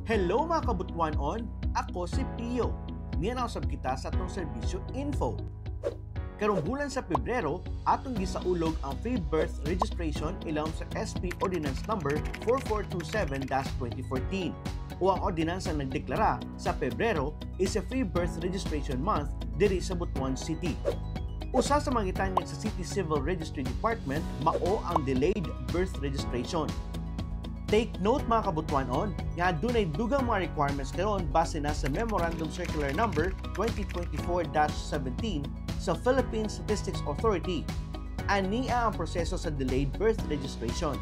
Hello mga kabutwanon! Ako si Pio. Nianausab kita sa atong serbisyo info. Karong bulan sa Pebrero, atong gisaulog ang free birth registration ilawom sa SP Ordinance Number 4427-2014 o ang ordinansa nagdeklara sa Pebrero is a free birth registration month diri sa Butuan City. Usa sa mga gitanyag sa City Civil Registry Department mao ang delayed birth registration. Take note mga kabutwanon nga dunay dugang mga requirements karon base na sa Memorandum Circular Number 2024-17 sa Philippine Statistics Authority. Ania ang proseso sa delayed birth registration.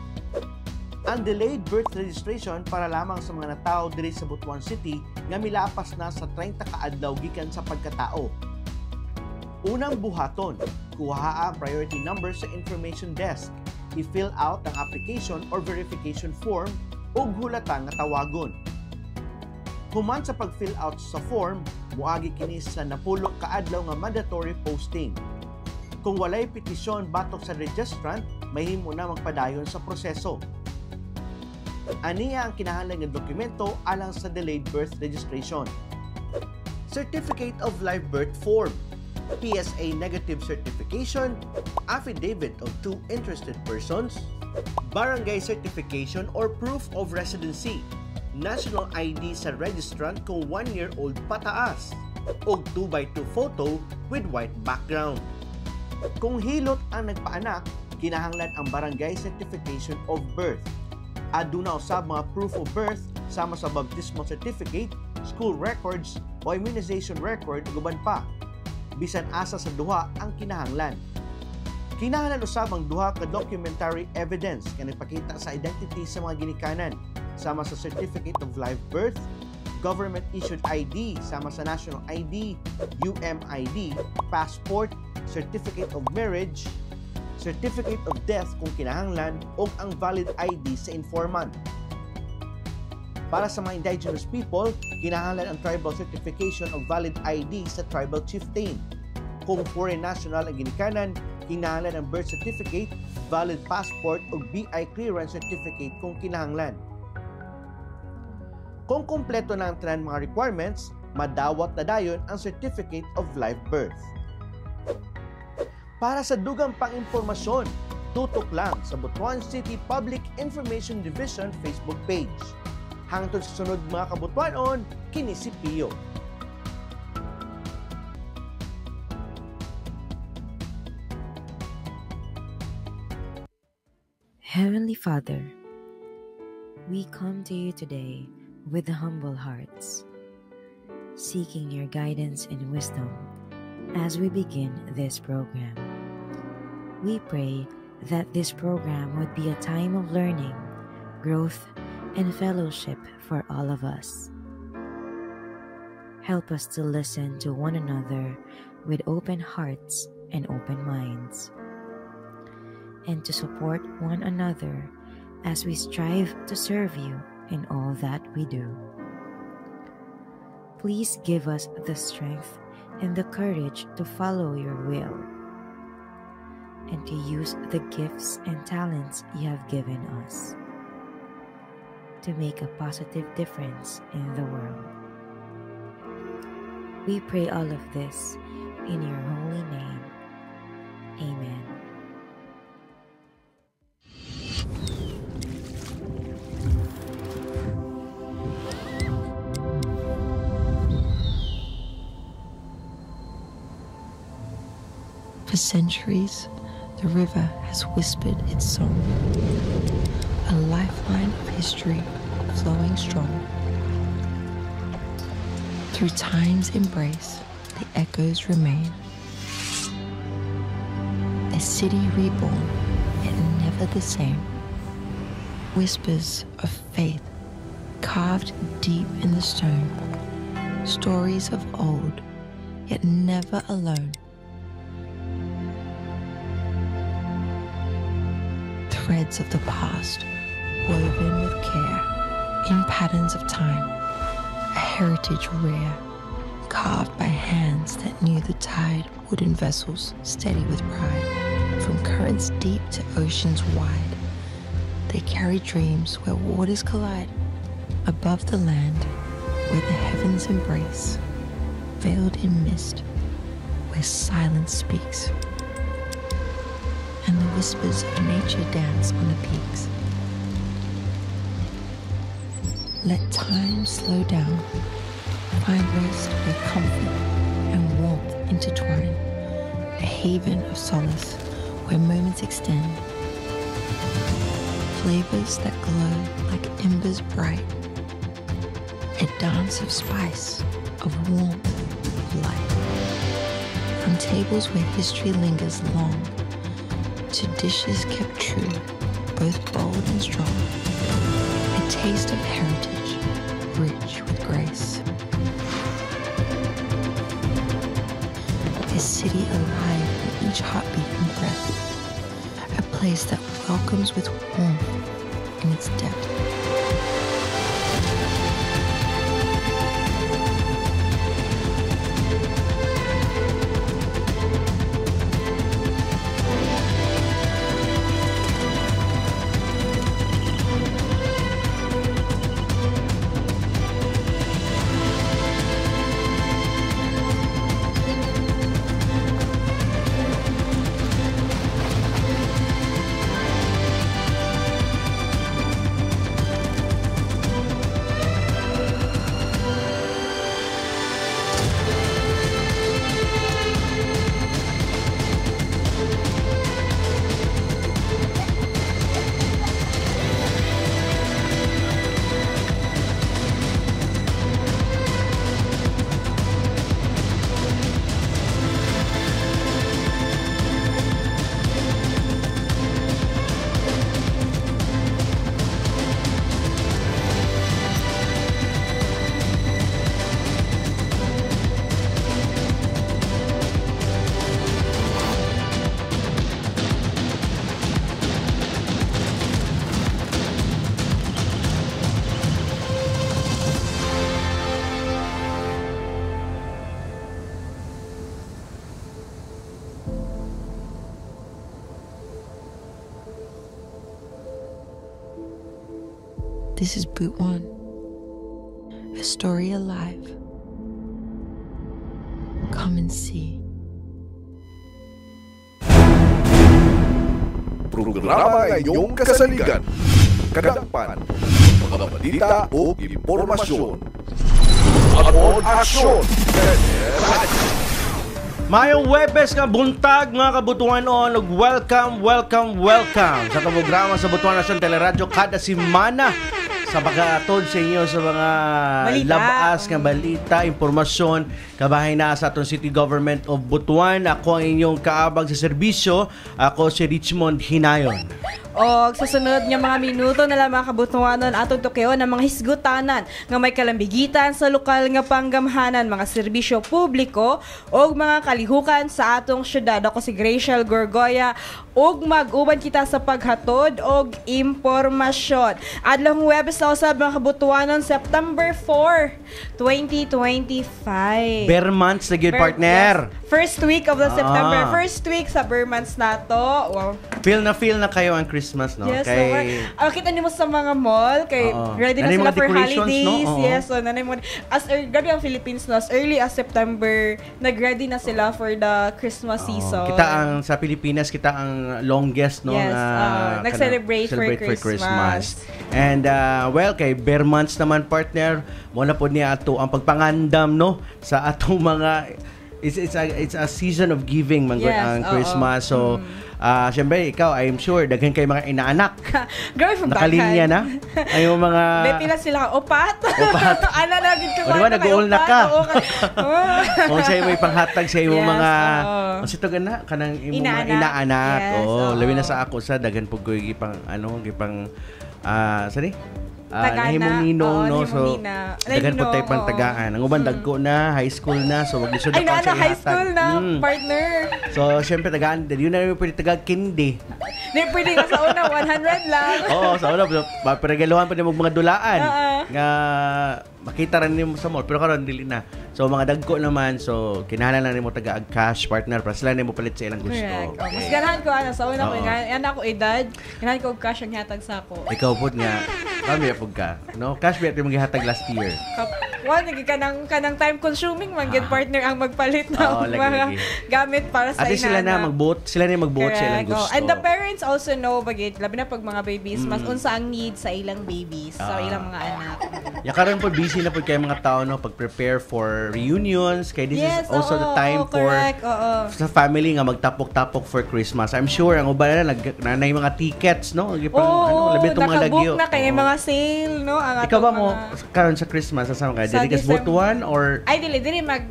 Ang delayed birth registration para lamang sa mga natawo diri sa Butuan City nga milapas na sa 30 ka adlaw gikan sa pagkatao. Unang buhaton, kuha ang priority number sa information desk. I-fill out ang application or verification form ug hulatan nga tawagon. Human sa pag-fill out sa form, muagi kini sa napulo ka adlaw nga mandatory posting. Kung walay petisyon batok sa registrant, mahimo na magpadayon sa proseso. Aniya ang kinahanglan nga dokumento alang sa delayed birth registration. Certificate of Live Birth Form, PSA negative certification, affidavit of two interested persons, barangay certification or proof of residency, national ID sa registrant kung 1-year-old pataas, ug 2x2 photo with white background. Kung hilot ang nagpaanak, kinahanglan ang barangay certification of birth. Aduna usab mga proof of birth sama sa baptismal certificate, school records o immunization record ug uban pa. Bisan asa sa duha ang kinahanglan. Kinahanglan usab ang duha ka documentary evidence nga nagpakita sa identity sa mga ginikanan sama sa Certificate of Live Birth, Government Issued ID sama sa National ID, UMID, Passport, Certificate of Marriage, Certificate of Death kung kinahanglan o ang valid ID sa informant. Para sa mga indigenous people, kinahanglan ang tribal certification of valid ID sa tribal chieftain. Kung foreign national ang ginikanan, kinahanglan ang birth certificate, valid passport o BI clearance certificate kung kinahanglan. Kung kumpleto na ang tanan mga requirements, madawat na dayon ang Certificate of Live Birth. Para sa dugang pang-impormasyon, tutok lang sa Butuan City Public Information Division Facebook page. Hangtod sa sunod mga kabutwanon, kini si Pio. Heavenly Father, we come to you today with humble hearts, seeking your guidance and wisdom as we begin this program. We pray that this program would be a time of learning, growth, and fellowship for all of us. Help us to listen to one another with open hearts and open minds, and to support one another as we strive to serve you in all that we do. Please give us the strength and the courage to follow your will and to use the gifts and talents you have given us to make a positive difference in the world. We pray all of this in your holy name. Amen. For centuries, the river has whispered its song, a lifeline of history flowing strong. Through time's embrace, the echoes remain. A city reborn, yet never the same. Whispers of faith carved deep in the stone. Stories of old, yet never alone. Threads of the past, woven with care, in patterns of time, a heritage rare, carved by hands that knew the tide, wooden vessels steady with pride, from currents deep to oceans wide. They carry dreams where waters collide, above the land where the heavens embrace, veiled in mist where silence speaks, and the whispers of nature dance on the peaks. Let time slow down, find rest where comfort and warmth intertwine, a haven of solace where moments extend, flavors that glow like embers bright, a dance of spice, of warmth, of light. From tables where history lingers long, to dishes kept true, both bold and strong, a taste of heritage, rich with grace. A city alive in each heartbeat and breath, a place that welcomes with warmth in its depth. This is Butuan, a story alive. Come and see. Programa ngayong kasaligan, kadagpan, mga balita o impormasyon. Upon aksyon, Mayong Webes nga buntag mga kabutuan on, welcome sa programa sa Butuan Nasyon Teleradyo kada semana sa pagkatod sa inyo sa mga labas nga balita, impormasyon kabahay na sa atong City Government of Butuan. Ako ang inyong kaabag sa serbisyo, ako si Richmond Hinayon. O sa sunod nga mga minuto na lang mga kabutuanon atong tukeo ng mga hisgutanan nga may kalambigitan sa lokal nga panggamhanan, mga serbisyo publiko o mga kalihukan sa atong syudad. Ako si Graciel Gorgoya ug mag-uban kita sa paghatod og impormasyon. Adlong Huwebes na usab mga kabutuanon, September 4, 2025. Bare months na gyud, partner. Yes. First week of the September. First week sa bare months na to. Wow. Feel na kayo ang Christmas, no? Yes, kay kita nimo sa mga mall kay ready na sila for holidays, no? Yes, so nanay mo grabe ang Philippines, no? As early as September nag-ready na sila for the Christmas season. Kita ang sa Pilipinas, kita ang longest, no? Yes, nag-celebrate for Christmas. And kay bare months naman, partner, mo na po niya ato ang pagpangandam, no, sa atong mga it's a season of giving man, yes, ang Christmas. So syempre, ikaw, I'm sure, daghan kay mga inaanak. Grabe from nakalinya na. Ay yung mga... May pila sila, opat. Ano na, gito ko. Diba, nag-uol na ka. Kung sa'yo may panghatag sa'yo yes, mga... Kung sito gana, kanang mga inaanak. Yes, lawi na sa ako sa daghan po ko gipang, sorry? Nahimong ninong, no? So, dagan po tayo pang tagaan. Ang uban, dagko na, high school na. So, wag lisod na pa siya high school na, partner. So, syempre, tagaan. Yun na rin pwede tagaan kindi. Hindi, pwede ka sa una, 100 lang. Oo, sa una. Paregaluhan pa niya mga dulaan. nga makita rin nimo sa mall pero karon dili na. So mga dagko naman, so kinahanglan lang nimo taga cash partner para sila nimo palit sa ilang gusto. Correct. Oh, mas ganahan ko sa una ko nga ako edad, ganahan ko og cash ang hatag sa ako. Ikaw pud nga kami pud ka. No, cash bet mo gihatag last year. Nagi kanang time consuming man gid partner ang magpalit ng mga gamit para sa inana. Sila na magbuot sa ilang gusto. And the parents also know bagit labi na pag mga babies mas unsa ang need sa ilang babies, sa ilang mga anak. Ya karon po busy na pud kay mga tao no pag-prepare for reunions kay this is also the time for sa family nga magtapok-tapok for Christmas. I'm sure ang uban na nanay mga tickets no labi tong mga lagyo. Na kay mga sale no ang ikaw ba mo karon sa Christmas sa mga dili ka butuan or ay dili mag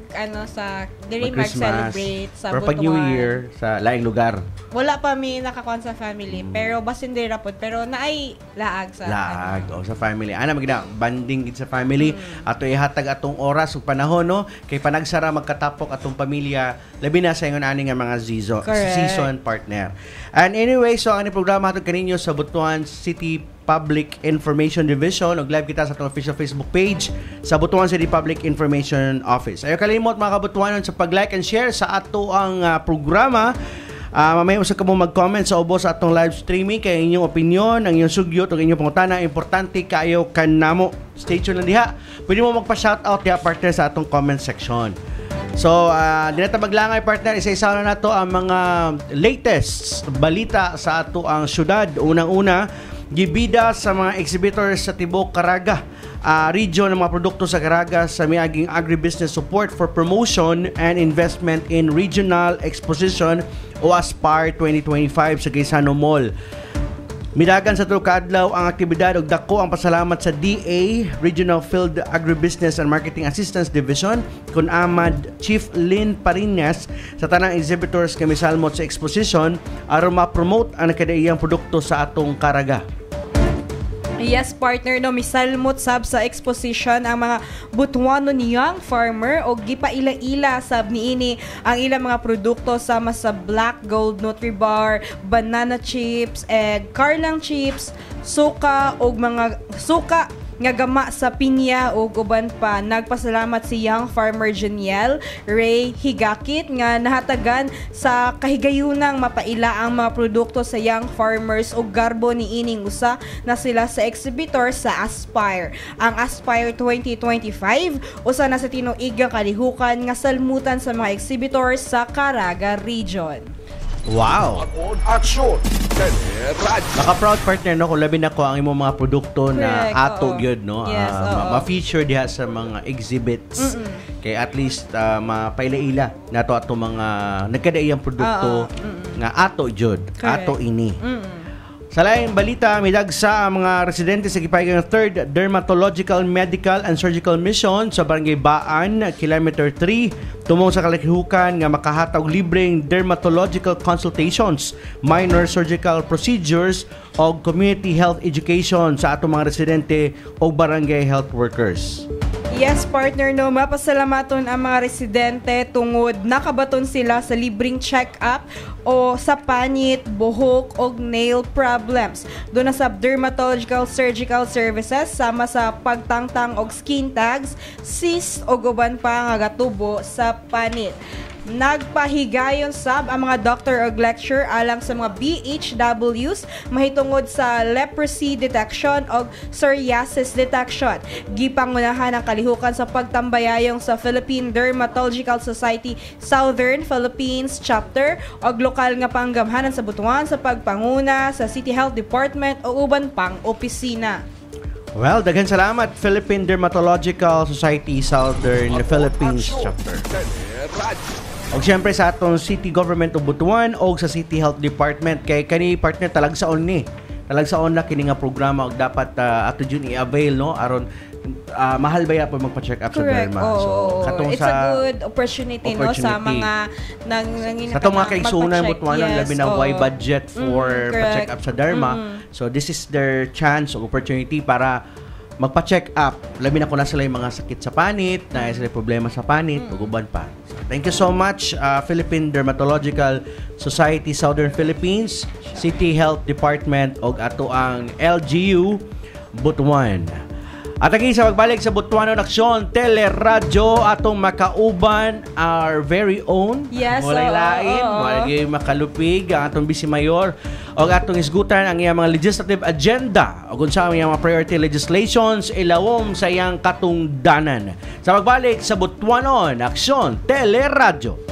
celebrate sa butuan. Pero pag New Year sa laing lugar. Wala pa mi nakakuan sa family pero basin dira pod pero naay laag sa sa family. Ana magina banding sa family ato ihatag atong oras ug panahon no kay panagsara magkatapok atong pamilya labi na sa ingon ani nga mga season partner. And anyway, so ang programa hatod kaninyo sa Butuan City Public Information Division ug live kita sa atong official Facebook page sa Butuan City Public Information Office. Ayo kalimot mga kabutuanon sa pag-like and share sa ato ang programa. Mamaya usa ka mo mag-comment sa ubos sa atong live streaming kay inyong opinion, ang inyong sugyot ug inyong pangutana importante kayo kanamo. Stay tuned lang diha. Pwede mo magpa-shoutout diha partner sa atong comment section. So, di na maglangay partner, isa-isa na nato ang mga latest balita sa ato ang syudad. Unang-una, gibida sa mga exhibitors sa Tibok, Caraga region ng mga produkto sa Caraga sa miaging agribusiness support for promotion and investment in regional exposition o Aspire 2025 sa Quezano Mall. Midagan sa Tulkadlaw ang aktibidad ug dako ang pasalamat sa DA Regional Field Agribusiness and Marketing Assistance Division kun Ahmad Chief Lynn Parinas sa tanang exhibitors kay misalmot sa exposition aron ma-promote ang nakadaiyang produkto sa atong Caraga. Yes, partner, no, misalmot sab sa exposition ang mga Butuano ni young farmer o gipaila-ila sab niini ang ilang mga produkto sama sa Black Gold Nutribar, banana chips, egg, carlang chips, suka o mga suka nga gama sa pinya o uban pa. Nagpasalamat si young farmer Janiel Ray Higakit nga nahatagan sa kahigayunang mapaila ang mga produkto sa young farmers o garbo ni ining usa na sila sa exhibitor sa Aspire. Ang Aspire 2025 usa na sa tinuigang kalihukan nga salmutan sa mga exhibitors sa Caraga Region. Wow! Action! Naka-proud partner no kung labi na ko ang imong mga produkto na ato gyud no. Yes, ma-feature diha sa mga exhibits. Kay at least mapaila-ila nato ato mga nagkadaiyang produkto nga ato gyud, ato ini. Sa laing balita, midagsa ang mga residente sa gipahigang 3rd Dermatological Medical and Surgical Mission sa Barangay Baan, Kilometer 3, tumong sa kalakihukan nga makahatag libreng dermatological consultations, minor surgical procedures o community health education sa atong mga residente o barangay health workers. Yes, partner, no, mapasalamaton ang mga residente tungod nakabaton sila sa libreng check-up o sa panit, buhok o nail problems. Doon na sa dermatological surgical services sama sa pagtangtang og skin tags, cyst o guban pa nga gatubo sa panit. Nagpahigayon sab ang mga doctor og lecture alang sa mga BHWs mahitungod sa leprosy detection o psoriasis detection. Gipangunahan ang kalihukan sa pagtambayayong sa Philippine Dermatological Society Southern Philippines Chapter og lokal nga panggamhanan sa Butuan sa pagpanguna sa City Health Department o uban pang opisina. Well, daghan salamat Philippine Dermatological Society Southern Philippines Chapter. O siyempre sa atong City Government of Butuan o sa City Health Department kay kani partner talagsaon ni. Talagsaon na kini nga programa og dapat ato jud i-avail no aron mahal ba ya po magpa-check up sa derma. So katong it's a good opportunity no sa mga sa atong mga kaigsunan Butuanon labi na wide budget for pa-check up sa derma. So this is their chance o opportunity para magpa-check up. Labi na kung na sila yung mga sakit sa panit, na sila problema sa panit, uguban pa. So, thank you so much, Philippine Dermatological Society Southern Philippines, City Health Department, o ato ang LGU Butuan. At ang isa pagbalik sa Butuanon Aksyon Teleradyo atong makauban our very own. Yes, Walay lain, walay makalupig ang atong Vice Mayor o atong isgutan ang iyang mga legislative agenda o kung sa iyang mga priority legislations ilawom sa iyang katungdanan. Sa pagbalik sa Butuanon Aksyon Teleradyo.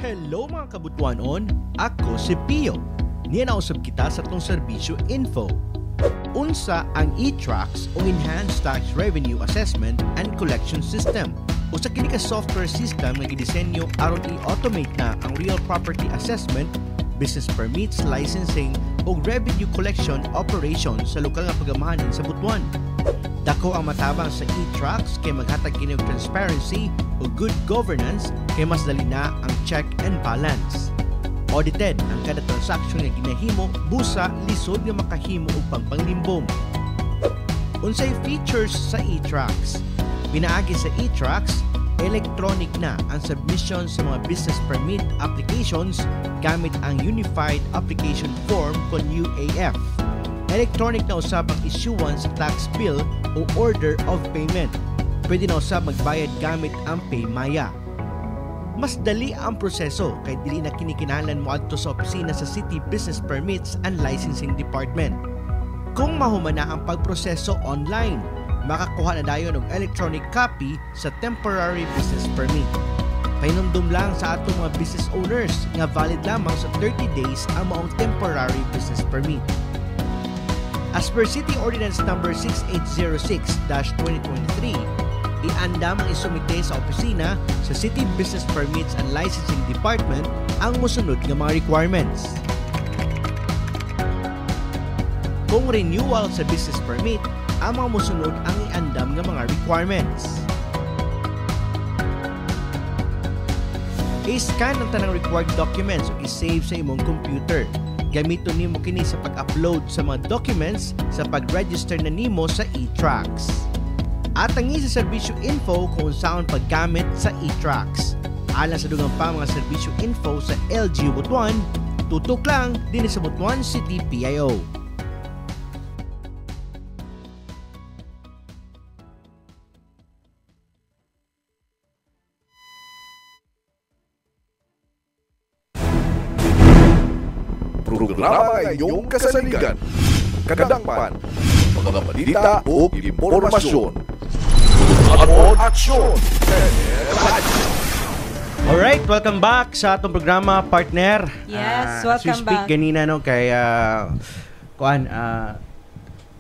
Hello mga kabutuanon, ako si Pio. Niya nausap kita sa itong serbisyo info. Unsa ang e-Tracks o Enhanced Tax Revenue Assessment and Collection System. Usa kini ka software system nga gidisenyo aron i-automate na ang real property assessment, business permits, licensing o revenue collection operations sa lokal nga pagamahanan sa Butuan. Dako ang matabang sa e-Tracks kay maghatag kini og transparency o good governance kay mas dali na ang check and balance. Audited ang kada transaksyon nga ginahimo busa lisod nga makahimo og pangpanglimbong. Unsay features sa e-Tracks? Pinaagi sa e-Tracks, electronic na ang submission sa mga business permit applications gamit ang Unified Application Form kon UAF. Electronic na usab ang issuance sa tax bill o order of payment. Pwede na usab magbayad gamit ang PayMaya. Mas dali ang proseso kay dili na kinikinahanglan mo adto sa opisina sa City Business Permits and Licensing Department. Kung mahuman na ang pagproseso online, makakuha na dayon og electronic copy sa temporary business permit. Painumdum lang sa atong mga business owners nga valid lamang sa 30 days ang maong temporary business permit. As per City Ordinance Number 6806-2023, iandam ang isumite sa opisina sa City Business Permits and Licensing Department ang mosunod nga mga requirements. Kung renewal sa business permit, ang mga mosunod ang iandam nga mga requirements. I-scan ang tanang required documents o i-save sa imong computer. Gamiton nimo kini sa pag-upload sa mga documents sa pag-register na nimo sa e-Tracks. At ang isa serbisyo info kung saan paggamit sa e-Tracks. Alang sa dugang pa mga serbisyo info sa LGU Butuan, tutok lang din sa Butuan City PIO. Programa ngayong kasaligan, kadangpan, mga balita o impormasyon. At aksyon! Alright, welcome back sa atong programa, partner. Yes, As we welcome speak back. ganina no kay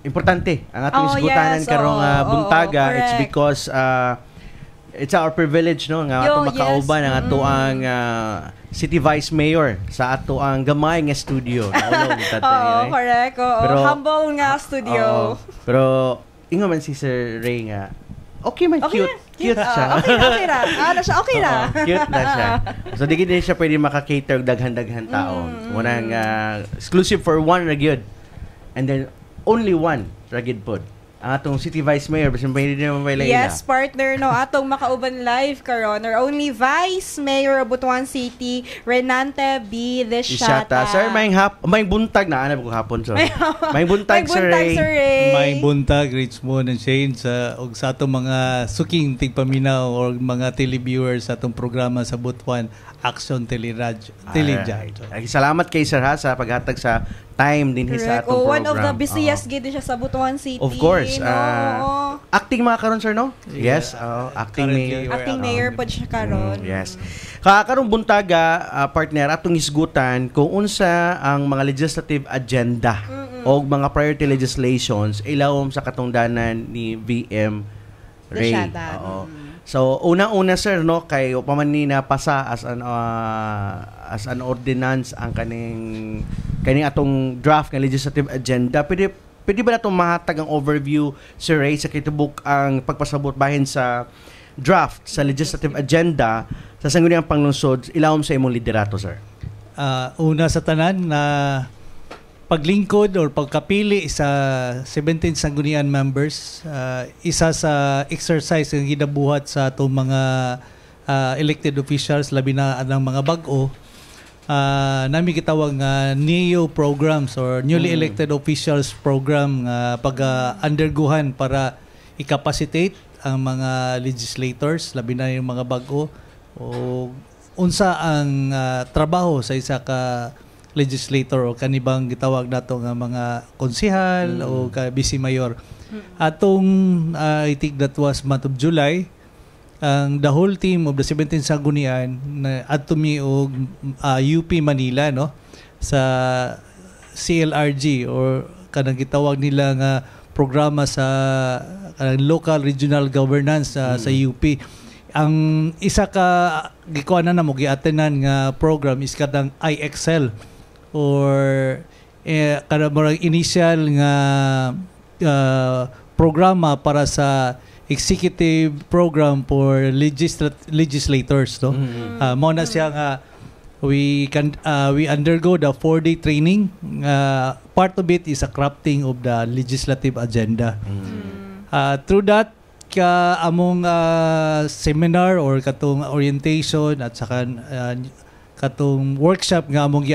importante ang atong isgutanan yes, karong buntaga. correct. It's because it's our privilege no nga atong makauban ang ato ang City Vice Mayor sa ato ang gamay nga studio. Correct. Pero humble nga studio. Pero ingon man si Sir Ray nga okay man, Okay cute. na. Cute siya. Okay na. Okay na. Cute na siya. So, di gini siya pwede maka-cater og daghan-daghan tao. Unang exclusive for one ra gyud. And then, only one ra gyud pod. Ang atong City Vice Mayor, basta pwede naman may Layla. Yes, partner, no. Atong makauban live karon or only Vice Mayor of Butuan City, Renante B. Deshata. Sir, may buntag na. Ano ko hapon, so? May buntag, Sir Ray. May buntag, Richmond and Shane sa atong mga suking tigpaminaw or mga televiewers sa atong programa sa Butuan Action Teleradyo. Salamat kay Sir ha sa paghatag sa time din sa atong program. One of the busiest gid siya sa Butuan City. Of course. No? Acting mga karon, sir, no? Yes. Acting mayor. Acting mayor po siya karon. Yes. Karong buntaga, partner, atong isgutan kung unsa ang mga legislative agenda o mga priority legislations ilawom sa katungdanan ni VM Ray. Oo. So, una-una, sir, no, kay upaman ni napasa as an ordinance ang kaning atong draft ng legislative agenda. Pwede ba natong mahatag ang overview, Sir Ray, sa kitubok ang pagpasabot bahin sa draft sa legislative agenda sa sangguniang panglungsod ilawom sa imong liderato, sir? Una sa tanan na paglingkod or pagkapili sa 17 sanggunian members, isa sa exercise nga ginabuhat sa atong mga elected officials, labi na ang mga bag-o, nami gitawag nga NEO programs or newly elected officials program nga pag-underguhan para i-capacitate ang mga legislators, labi na yung mga bag-o, o unsa ang trabaho sa isa ka legislator o kanibang gitawag nato nga mga konsehal o ka vice mayor. Atong I think that was month of July, the whole team of the 17 sanggunian na adto mi og UP Manila, no, sa CLRG or kanang gitawag nila nga programa sa local regional governance sa UP. Ang isa ka gikuan na mo giatenan nga program is kadang IXL or kanang initial nga programa para sa executive program for legislators, no. Mo na siya nga we undergo the 4-day training. Part of it is a crafting of the legislative agenda. Through that among seminar or katong orientation at saka katong workshop nga among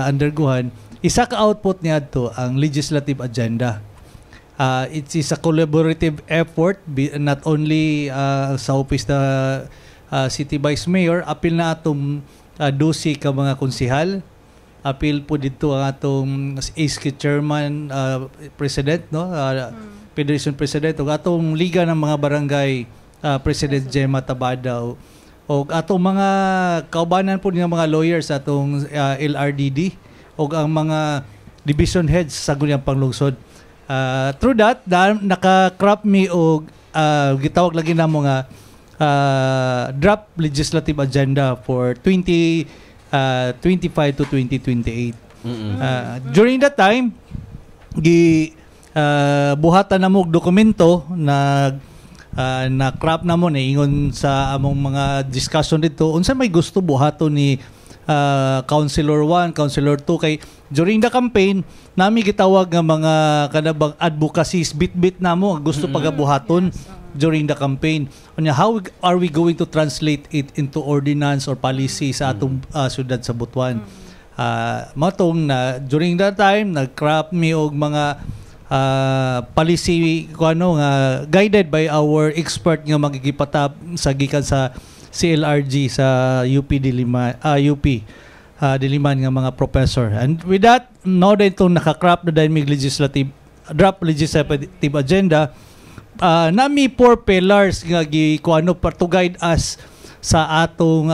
underguhan, isa ka output niya to ang legislative agenda. It is a collaborative effort, not only sa office na City Vice Mayor, apil na atong 12 ka mga konsehal, apil po dito ang atong ASCI Chairman, President, no, Federation President, o atong Liga ng mga Barangay President Gemma Tabada, o atong mga kaubanan po ng mga lawyers atong LRDD o ang mga division heads sa Sangguniang Panglungsod. Through that, naka-craft me o gitawag lagi na mo nga draft legislative agenda for 2025 to 2028. During that time, buhatan na mo dokumento na craft na mo na ingon sa among mga discussion dito unsa may gusto buhaton ni Councilor 1, Councilor 2 kay during the campaign nami gitawag nga mga kanabang advocacies bit-bit na mo gusto pagabuhaton during the campaign. How are we going to translate it into ordinance or policy sa atong syudad sa Butuan? Matong na during that time nag-craft mi og mga policy nga guided by our expert nga magigipatap sa gikan sa CLRG sa UP Diliman Diliman nga mga professor. And with that, now na itong naka-craft na dahil may draft legislative agenda, nami 4 pillars nga gikuano to guide us sa atong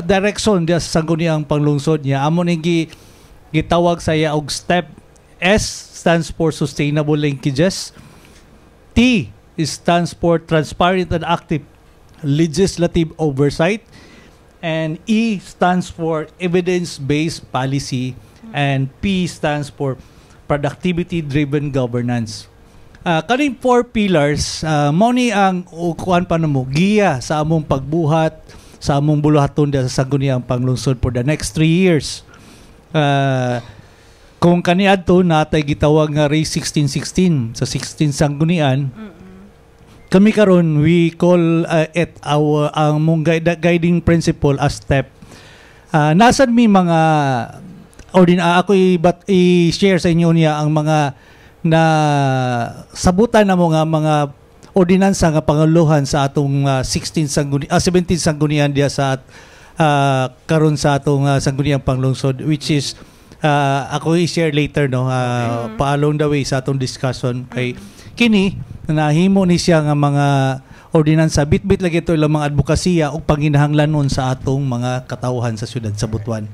direction dia sa Sangguniang Panglungsod niya. Amo ni gitawag saya og STEP. S stands for Sustainable Linkages. T stands for Transparent and Active Legislative Oversight. And E stands for Evidence-Based Policy. And P stands for Productivity-Driven Governance. Kaning 4 pillars, mao ni ang kuan pa mo giya sa among pagbuhat sa among buluhaton sa Sangguniang Panglungsod for the next 3 years. Kung kaniadto natay gitawag nga Race 1616 sa 16 sanggunian, kami karon we call it our ang mong guiding principle as STEP. Nasan mi mga ako i-share sa inyo niya ang mga na sabutan na mo nga mga ordinansa nga panguluhan sa atong 17 sanggunian diya sa karon sa atong Sangguniang Panglungsod, which is ako i-share later, no, pa along the way sa atong discussion kay kini nahimo ni siya nga mga ordinansa bit-bit lagi ito ilang mga advokasya o panginahanglanon sa atong mga katawhan sa syudad sa Butuan.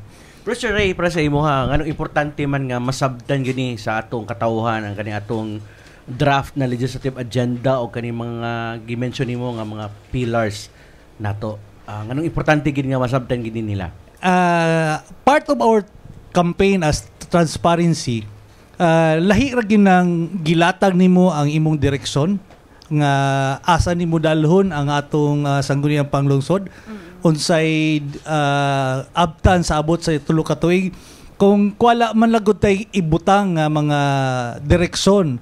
Professor Ray, para sa imo ha, anong importante man nga masabtan gini sa atong katawhan ang kani atong draft na legislative agenda o kani mga gi-mention nimo nga mga pillars nato. Anong importante gini nga masabtan gini nila? Part of our campaign as transparency, lahi ra ginang gilatag nimo ang imong direksyon nga asa nimo dalhon ang atong Sangguniang Panglungsod, unsay abtan sa abot sa tulo ka tuig kung wala man lagod tay ibutang nga mga direksyon,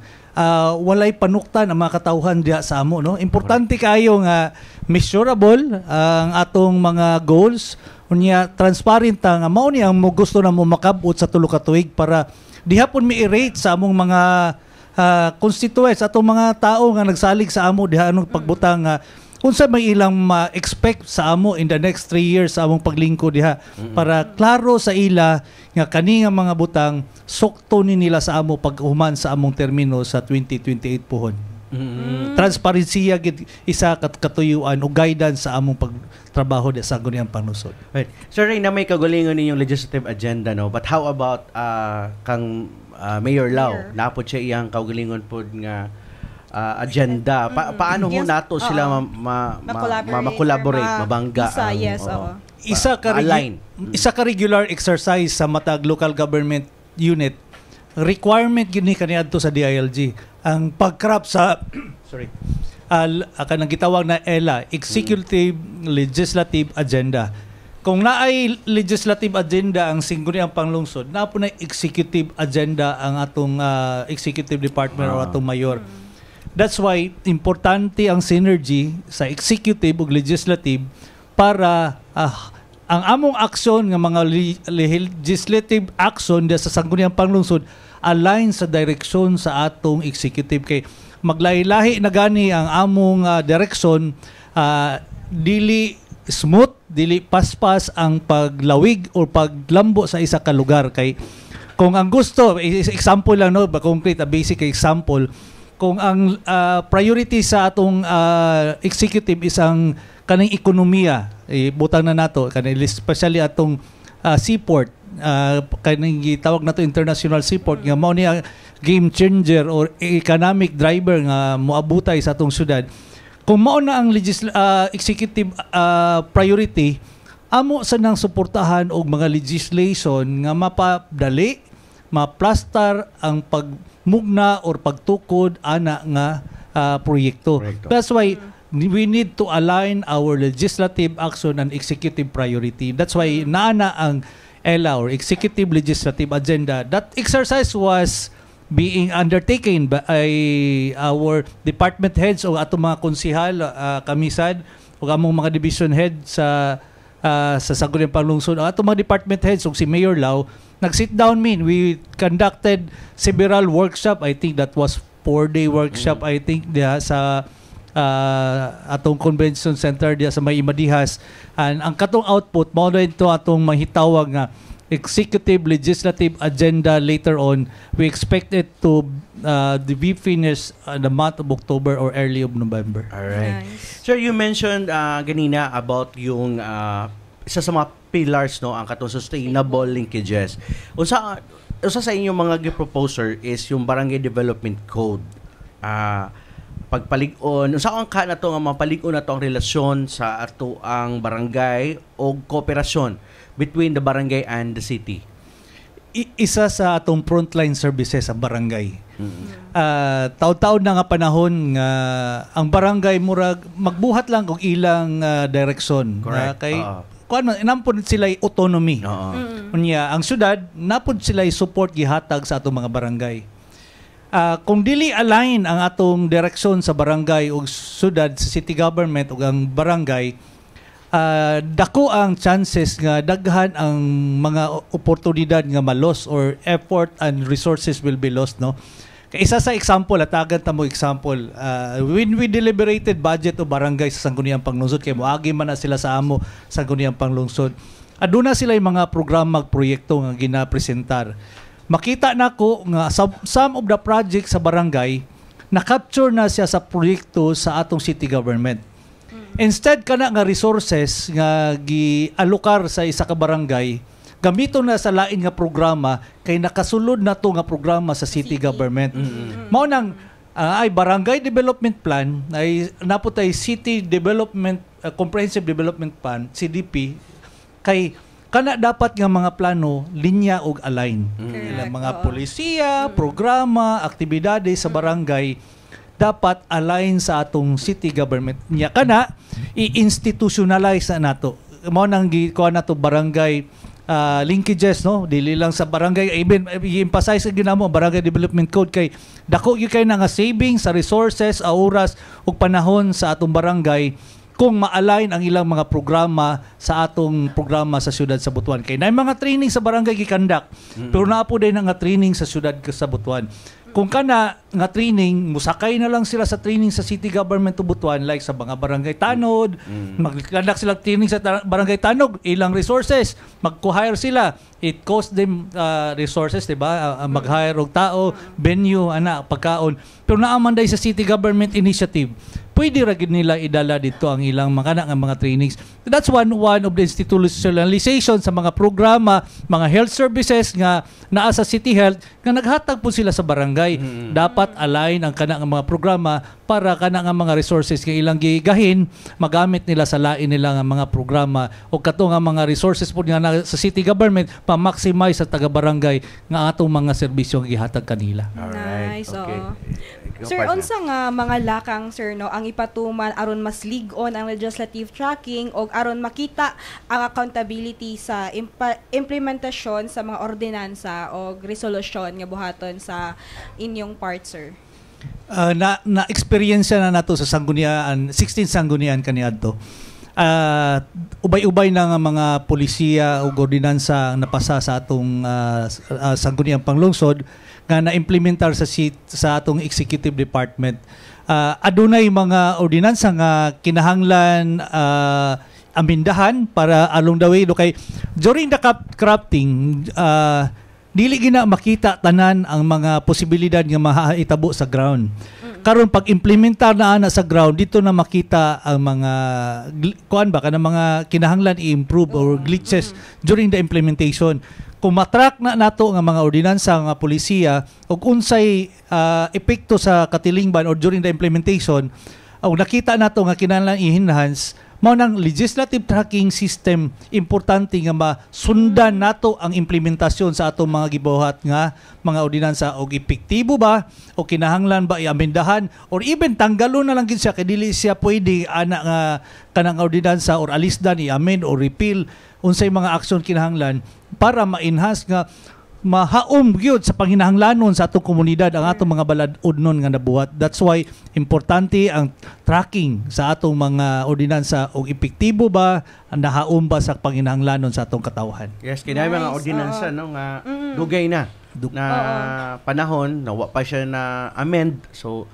walay panuktan ang mga katawhan diha sa amo, no? Importante kayo nga measurable ang atong mga goals, unya transparent nga mao ni ang gusto na mo makabot sa tulo ka tuig para dihapon mi i-rate sa among mga constituents, atong mga tao nga nagsalig sa amo diha anong pagbutang nga unsa may ilang ma-expect sa amo in the next 3 years sa among paglingkod diha para klaro sa ila nga kani nga mga butang sukto ni nila sa amo pag human sa among termino sa 2028 pohon. Transparency gid isa katuyuan o guidance sa among pagtrabaho di sa guniang panusod. Right. Sir Ray, na may kagulingon ninyong legislative agenda, no? But how about kang Mayor Lau? Napod siya iyang kaugalingon pod nga agenda. Paano ho nato sila ma-collaborate, mabangga? Isa ka regular exercise sa matag local government unit. Requirement gini kaniadto sa DILG ang pagcraft sa kanang gitawag na ELA, Executive Legislative Agenda. Kung naay legislative agenda ang singguniang panglungsod, napo na executive agenda ang atong executive department o atong mayor. That's why importante ang synergy sa executive ug legislative para ang among aksyon nga mga legislative action sa sangguniang panglungsod align sa direksyon sa atong executive. Kay maglahi-lahi na gani ang among direksyon, dili smooth, dili paspas ang paglawig o paglambo sa isa ka lugar. Kay kung ang gusto, example lang, no, concrete, a basic example, kung ang priority sa atong executive isang kaning ekonomiya, butang na nato kaning especially atong seaport, kaning gitawag nato international seaport nga mao niya game changer or economic driver nga moabutay sa atong syudad. Kung mao na ang executive priority, amo sa nang suportahan og mga legislation nga mapadali, maplastar ang pagmugna or pagtukod ana nga proyekto. That's why we need to align our legislative action and executive priority. That's why naana ang ELA or Executive Legislative Agenda. That exercise was being undertaken by our department heads o atong mga konsihal, kamisad o among mga division head sa Sangguniang Panglungsod, o atong mga department heads o si Mayor Lau, nag-sit down we conducted several workshop. I think that was 4-day workshop I think diha sa atong convention center diha sa May Imadihas. And ang katong output mao na ito atong mahitawag nga executive legislative agenda later on. We expect it to be finished in the month of October or early of November. All right. Nice. Sir, you mentioned ganina about yung isa sa mga pillars, no, ang katong sustainable linkages. Unsa sa inyong mga gi-proposer is yung Barangay Development Code. Pagpalig-on, unsa ang kana to nga mapalig-on nato ang relasyon sa ato ang barangay o kooperasyon between the barangay and the city. Isa sa atong frontline services sa barangay. Taon-taon na nga panahon nga ang barangay murag magbuhat lang og ilang direksyon. Kay kuan nampun sila autonomy. Unya ang syudad napud sila support gihatag sa atong mga barangay. Kung dili align ang atong direksyon sa barangay o syudad, sa city government o ang barangay, dako ang chances nga daghan ang mga oportunidad nga malos or effort and resources will be lost, no? Kaya isa sa example, atagan ta mo example, when we deliberated budget o barangay sa Sangguniang Panglungsod, kay moagi man na sila sa amo sa Sangguniang Panglungsod, aduna sila yung mga programa, proyekto nga ginapresentar. Makita nako nga some of the projects sa barangay na-capture na siya sa proyekto sa atong city government. Instead kana nga resources nga gialokar sa isa ka barangay, gamito na sa lain nga programa kay nakasulod na to nga programa sa city government. Mao nang ay barangay development plan ay naputay city development comprehensive development plan CDP kay kana dapat nga mga plano linya og align. Mga polisiya, programa, aktibidades sa barangay dapat align sa atong city government niya. Kana i-institutionalize na nato. Mao nang gikuha nato barangay linkages, no, dili lang sa barangay, even i-emphasize gyud namo barangay development code kay dako gyud kay nga savings sa resources, oras ug panahon sa atong barangay kung ma-align ang ilang mga programa sa atong programa sa siyudad sa Butuan. Kay na mga training sa barangay gikandak, pero naa po din nga training sa siyudad sa Butuan. Kung kana nga training, musakay na lang sila sa training sa city government of Butuan, like sa mga barangay tanod, magkandak sila training sa barangay tanog, ilang resources, mag-hire sila, it cost them resources, diba? Mag-hire og tao, venue, pagkaon. Pero naaman dahil sa city government initiative, pwede ra gid nila idala dito ang ilang mga trainings. That's one of the institutionalization sa mga programa, mga health services nga naa sa City Health nga naghatag po sila sa barangay. Dapat align ang kanang mga programa para kanang mga resources nga ilang gigahin magamit nila sa lain nila nga mga programa o kato nga mga resources po nga sa city government pa-maximize sa taga-barangay nga atong mga serbisyo nga gihatag kanila. Nice. Okay. Sir, unsa nga mga lakang sir no ang ipatuman aron mas lig-on ang legislative tracking o aron makita ang accountability sa implementasyon sa mga ordinansa o resolusyon nga buhaton sa inyong part, sir? Na-experience na nato sa Sanggunian, 16 Sanggunian kaniadto. Ubay-ubay na nga mga polisiya o ordinansa napasa sa atong Sangguniang Panglungsod nga na-implementar sa atong executive department. Adunay mga ordinansa nga kinahanglan amindahan para along the way kay during the crafting dili gina makita tanan ang mga posibilidad nga mahaitabo sa ground. Karon pag implementar na ana sa ground dito na makita ang mga mga kinahanglan i-improve or glitches during the implementation. Kung matrack na nato nga mga ordinansa nga polisiya ug unsay epekto sa katilingban or during the implementation ug nakita nato nga kinahanglan i-enhance mao nang legislative tracking system importante nga masundan nato ang implementasyon sa atong mga gibuhat nga mga ordinansa og epektibo ba o kinahanglan ba i-amendahan or even tanggalon na lang gid siya kay dili siya pwede ana nga kanang ordinansa or alisdan i-amend or repeal unsay mga aksyon kinahanglan para ma-enhance nga mahaom gyud sa panghinahanglanon sa atong komunidad ang atong mga balad-udnon nga nabuhat. That's why importante ang tracking sa atong mga ordinansa og epektibo ba, nahaom ba sa panghinahanglanon sa atong katawhan. Yes, kinay mga ordinansa no nga dugay na panahon na wa pa siya na amend. So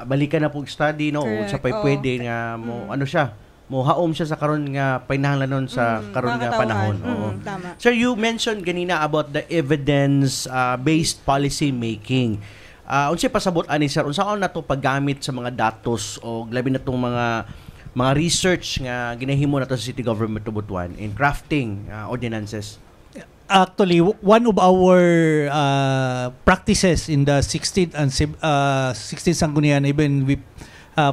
balikan na pug study no o sa pwede nga mo ano siya mo haom siya sa karon nga panahanglanon sa karon nga panahon. Tama. Sir, you mentioned ganina about the evidence based policy making. Unsay pasabot ani sir unsaon nato paggamit sa mga datos o labi na tong mga research nga ginahimo nato sa city government of Butuan in crafting ordinances? Actually, one of our practices in the 16th Sanggunian, even we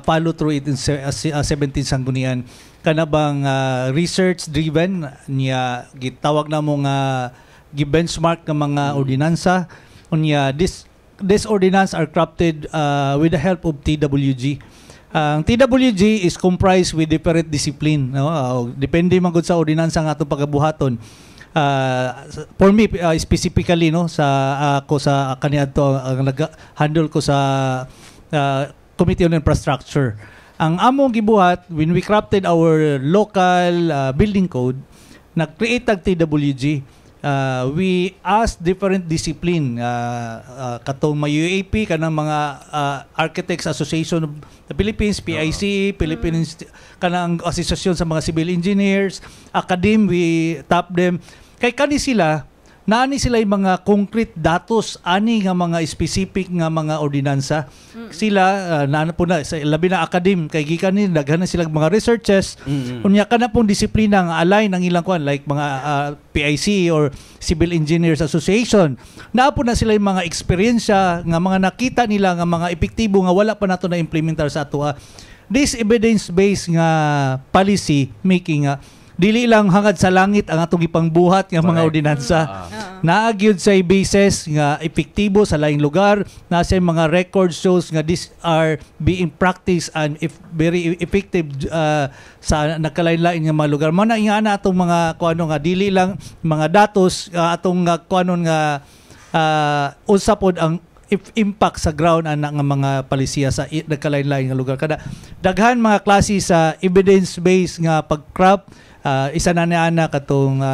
follow through it in 17 Sanggunian, kanabang research driven niya gitawag na mo nga gi-benchmark ng mga ordinansa unya this ordinance are crafted with the help of TWG. Ang TWG is comprised with different discipline, no? Depende man gud sa ordinansa nga atong pagabuhaton. For me specifically no sa ako sa kaniadto ang nag-handle ko sa Committee on Infrastructure. Ang among gibuhat when we crafted our local building code, nag-create ang TWG. We asked different discipline katong may UAP kanang mga Architects Association of the Philippines, PIC, Philippines kanang asosasyon sa mga civil engineers, academe, we tap them. Kay kani sila naani sila yung mga concrete datos ani nga mga specific nga mga ordinansa. Sila naana po na sa labi na academe kay gikan ni daghan na sila mga researches. Unya kana pong disiplina nga align ang ilang kwan like mga PIC or Civil Engineers Association. Naa po na sila yung mga eksperyensya nga mga nakita nila nga mga epektibo nga wala pa nato na implementar sa ato. This evidence based nga policy making dili lang hangad sa langit ang atong ipangbuhat nga mga Correct. ordinansa. Naagyud sa basis nga epektibo sa laing lugar, na sa mga record shows nga these are being practiced and if very effective sa nagkalain-lain nga mga lugar. Mana nga na atong mga kuano nga dili lang mga datos atong kuano nga unsa pod ang impact sa ground ana nga mga palisiya sa nagkalain-lain nga lugar. Kada daghan mga klase sa evidence-based nga pag-craft, isa na ana katong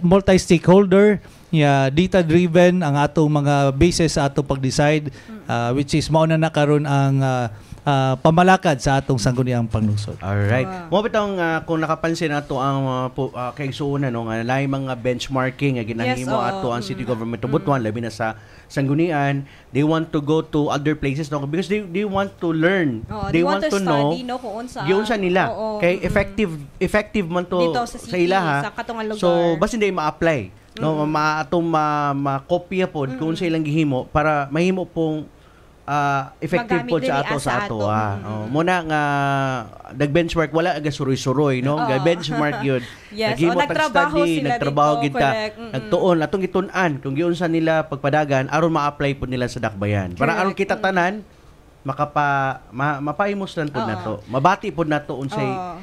multi-stakeholder, data-driven ang atong mga basis sa atong pag-decide, which is mao na karon ang pamalakad sa atong sangguniang panglungsod. Alright. Mo bitong kung nakapansin nato ang kay suuna no nga lain mga benchmarking nga ginahimo ato ang city government of Butuan labi na sa sanggunian, they want to go to other places no because they want to learn. They want to know study no kung unsa nila. Kay effective man to dito sa ila sa katungang lugar. So basta hindi ma-apply no atong ma-kopya pod kung sa ilang gihimo para mahimo pong effective po sa ato. Muna nga nag-benchmark wala aga suroy-suroy no. Benchmark yun. Yes. Naghimo tag-study, nagtrabaho kita, nagtuon atong gitun-an kung giunsa nila pagpadagan aron ma-apply po nila sa dakbayan. Para aron kita tanan mapaimos lang po nato. Mabati po nato unsay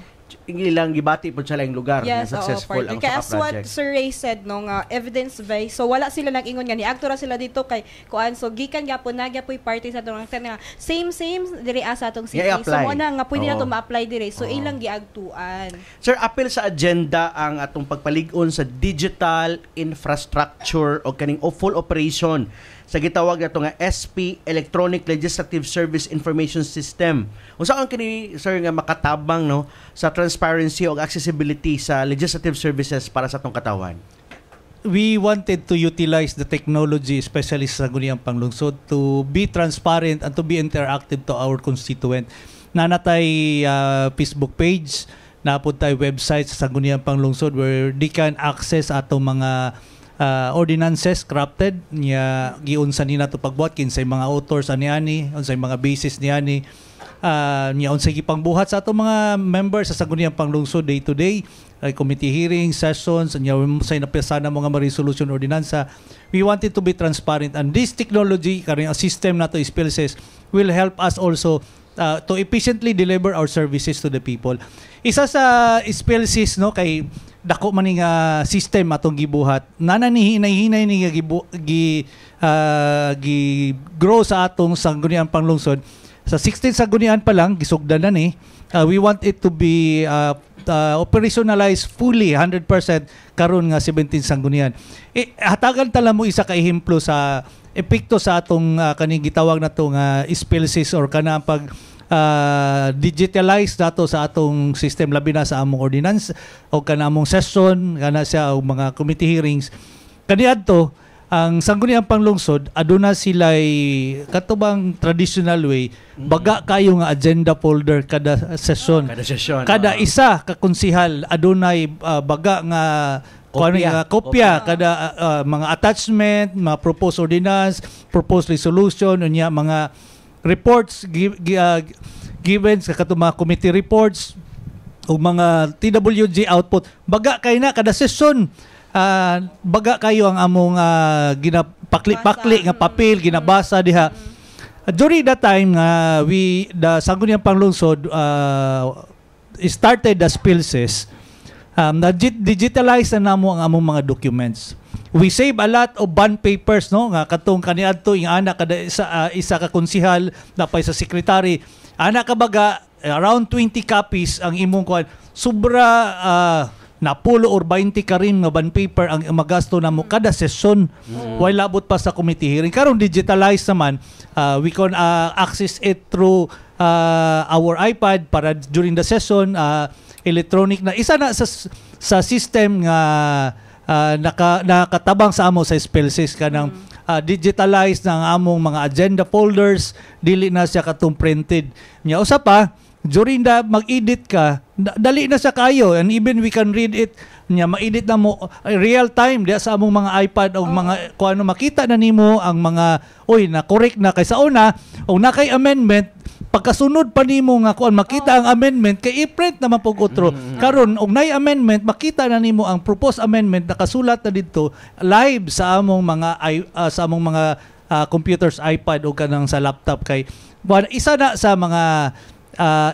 ilang gibati po sa laing lugar na successful ang kaya sa project. What Sir Ray said no nga evidence based, so wala sila nag-ingon nga niagto ra sila dito kay kuan, so gikan gyapon na gyapon party sa atong nga same diri asa atong city, so mo na nga pwede na to ma-apply diri, so ilang giagtuan. Sir, apil sa agenda ang atong pagpalig-on sa digital infrastructure o kaning full operation sa gitawag nato nga SP, Electronic Legislative Service Information System. Unsa ang kini sir nga makatabang no sa transparency o accessibility sa legislative services para sa atong katawan? We wanted to utilize the technology, especially sa Sangguniang Panglungsod, to be transparent and to be interactive to our constituent. Nanatay Facebook page, napod tayo website sa Sangguniang Panglungsod where they can access atong mga ordinances crafted niya giunsa ni nato pagbuhat kinsay mga authors ani unsay mga basis niani niya unsay gipangbuhat sa atong mga members sa Sangguniang Panglungsod day to day, committee hearings, sessions, niya unsay napasana mga resolution ordinansa. We wanted to be transparent, and this technology karing system nato SPLSys will help us also to efficiently deliver our services to the people. Isa sa SPLSys no kay dako man nga system atong gibuhat, nananihinay-hinay ni grow sa atong Sangguniang Panglungsod. Sa 16 sanggunian pa lang gisugdan na ni. We want it to be operationalized fully 100% karon nga 17 sanggunian. Hatagan tala mo isa ka ehemplo sa epekto sa atong kaning gitawag nato nga SPLSys or kana pag digitalize nato sa atong system labi na sa among ordinance o kanamong session kana siya o mga committee hearings. Kaniadto ang Sangguniang Panglungsod aduna sila'y katubang traditional way baga kayo nga agenda folder kada session. Kada isa ka konsehal adunay baga nga kopya kada mga attachment, mga proposed ordinance, proposed resolution unya mga reports given sa katong mga committee reports o mga TWG output baga kay na kada session baga kayo ang among ginapakli-pakli nga papel ginabasa diha. During that time the Sangguniang Panglungsod started the SPLSys, digitalize na namo ang among mga documents. We save a lot of bond papers no nga katong kaniadto ing ana kada isa ka konsehal napay sa secretary ana ka baga around 20 copies ang imong kuan sobra na 10 or 20 ka rin nga bond paper ang magasto namo kada session while labot pa sa committee hearing. Karon digitalized naman, we can access it through our iPad para during the session electronic na isa na sa system nga nakatabang sa amo sa SPLSys kanang digitalized na ang among mga agenda folders, dili na siya katong printed nya. Usa pa during the mag-edit ka dali na siya kayo, and even we can read it nya, ma-edit na mo real time diya sa among mga iPad o mga kuano makita na nimo ang mga na correct na kaysa una o na kay amendment pagkasunod pa nimo nga kuan makita ang amendment kay i-print naman pug utro. Karon og nay amendment makita na nimo ang proposed amendment nakasulat na didto live sa among mga computers, iPad o kanang sa laptop kay isa na sa mga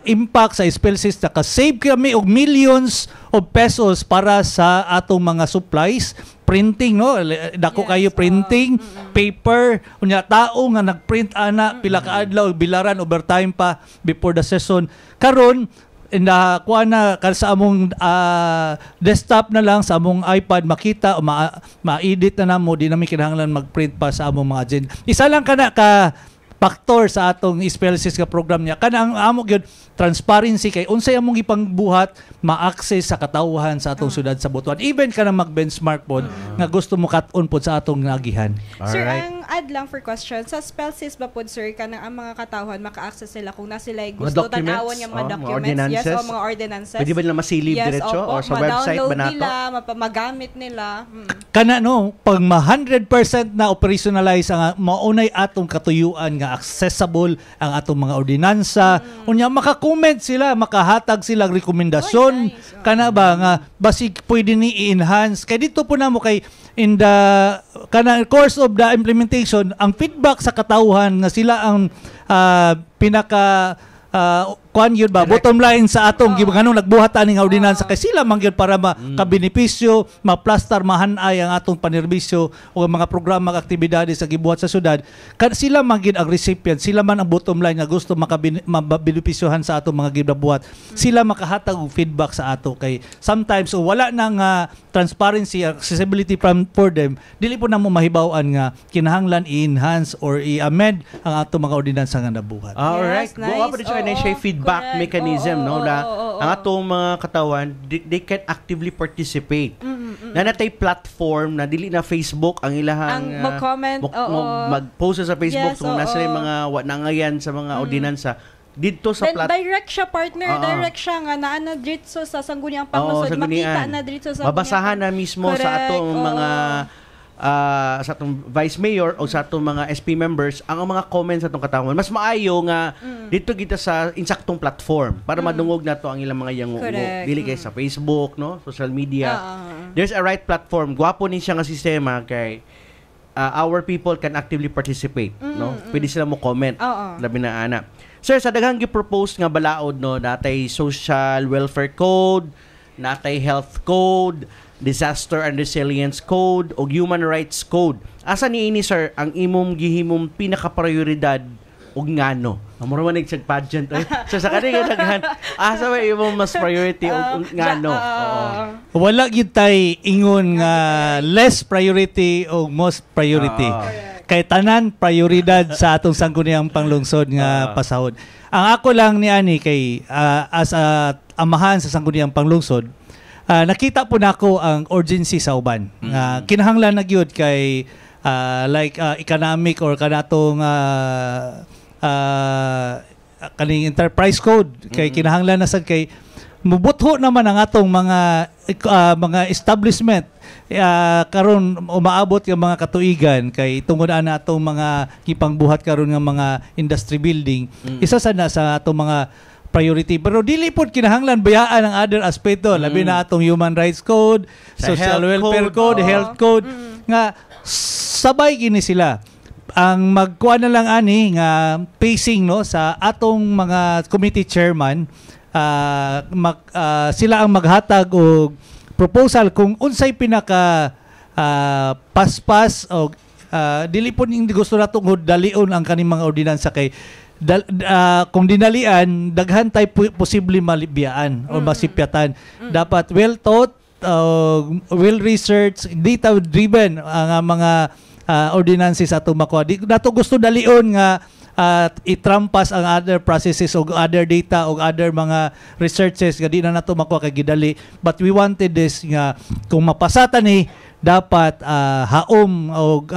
impact sa SpellSys naka-save kami og millions of pesos para sa atong mga supplies, printing no, dako kayo printing, paper, unya tao nga nagprint ana pila ka adlaw bilaran overtime pa before the session. Karon kuha na sa among desktop na lang sa among iPad makita o ma-edit na namo, di namin kinahanglan mag-print pa sa among mga agenda. Isa lang kana ka factor sa atong SpellSys nga program niya kanang amo gyud transparency kay unsay among ipangbuhat ma-access sa katawhan sa atong syudad sa Butuan, even kanang mag-benchmark pod nga gusto mo cut-on pod sa atong nagihan. Sir, ang add lang for question sa SpellSys ba pod sir kanang ang mga katawhan maka-access sila kung na sila gusto tan-awon yung mga documents, yes, o mga ordinances, pwede ba nila masilib diretso o sa website ba nato nila magamit nila kana no pag 100% na operationalize ang maunay atong katuyuan nga accessible ang atong mga ordinansa, unya maka-comment sila, makahatag sila rekomendasyon kana ba nga basig pwede ni i-enhance kay dito po namo kay in the kana course of the implementation ang feedback sa katawhan nga sila ang pinaka kuan yun ba bottom line sa atong ganong nagbuhat ani nga ordinansa kay sila man gyud para makabenepisyo, maplastar, mahanay ang atong panerbisyo o mga programa ug aktibidades sa gibuhat sa syudad. Sila man gyud ang recipient, sila man ang bottom line nga gusto makabenepisyohan sa atong mga gibuhat. Sila makahatag og feedback sa ato kay sometimes wala nang transparency, accessibility for them, dili po namo mahibaw-an nga kinahanglan i-enhance or i-amend ang atong mga ordinansa nga nabuhat. Alright, nice. Go up dito na siya feedback mechanism no na ang atong mga katawan they can actively participate. Na natay platform na dili na Facebook ang ilahang mag-comment mag-post sa Facebook kung nasa mga nangayan sa mga ordinansa dito sa direct siya partner, direct siya nga naana dito sa sangguniang panglusod, makita na dito sa mabasahan na mismo sa atong mga sa atong vice mayor o sa atong mga SP members ang mga comments sa atong katawan. Mas maayo nga dito kita sa insaktong platform para madungog nato ang ilang mga yango. Dili kay sa Facebook, no, social media. There's a right platform. Gwapo ni siya nga sistema kay our people can actively participate, no. Pwede sila mo comment. Labi na ana. Sir, sa daghang gi-propose nga balaod no, natay social welfare code, natay health code, disaster and resilience code o human rights code. Asa niini sir ang imong gihimong pinaka-prioridad og ngano? Amuro man nag pageant so sa kanila daghan asa ba imong mas priority og ngano? Wala gyud tay ingon nga less priority o most priority. Kay tanan prioridad sa atong sangguniang panglungsod nga pasahod. Ang ako lang ni ani kay as a amahan sa sangguniang panglungsod, nakita po nako ang urgency sa uban. Kinahanglan na gyud kay like economic or kanatong kaning enterprise code kay kinahanglan na sad kay mubutho naman ang atong mga establishment karon umaabot yung mga katuigan kay tungod ana atong mga gipangbuhat karon nga mga industry building. Isa sad na sa atong mga priority, pero dili pod kinahanglan bayaan ang other aspeto, labi na atong human rights code, social welfare code, health code nga sabay gini sila. Ang magkuha na lang ani nga pacing no sa atong mga committee chairman, sila ang maghatag og proposal kung unsay pinaka paspas o dili po hindi gusto nato dalion ang kaning mga ordinansa kay kung dinalian daghan tay posible malibiyaan o masipyatan. Dapat well thought, well researched, data driven ang mga ordinances ato makuha. Di nato gusto dalion nga itrampas ang other processes o other data o other mga researches nga di na nato makuha kay gidali, but we wanted this nga kung mapasata ni dapat haom o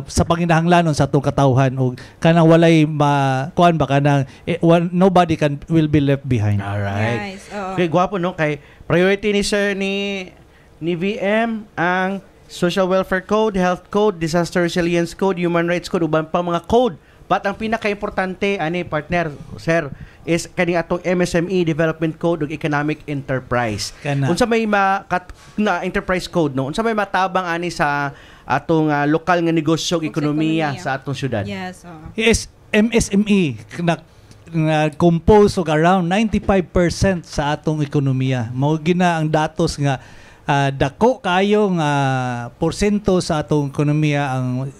sa panginahanglanon sa atong katawhan o kanang walay kuan ba kanang nobody will be left behind. Alright. Nice. Okay, gwapo no kay priority ni sir ni VM ang social welfare code, health code, disaster resilience code, human rights code, uban pa mga code But ang pinaka-importante ani partner sir is kani atong MSME Development Code ug Economic Enterprise. Unsa may na enterprise code no? Unsa may matabang ani sa atong lokal nga negosyo ug ekonomiya sa atong syudad? Yes. Yes, MSME na compose og around 95% sa atong ekonomiya. Mao gina ang datos nga dako kayo nga porsyento sa atong ekonomiya ang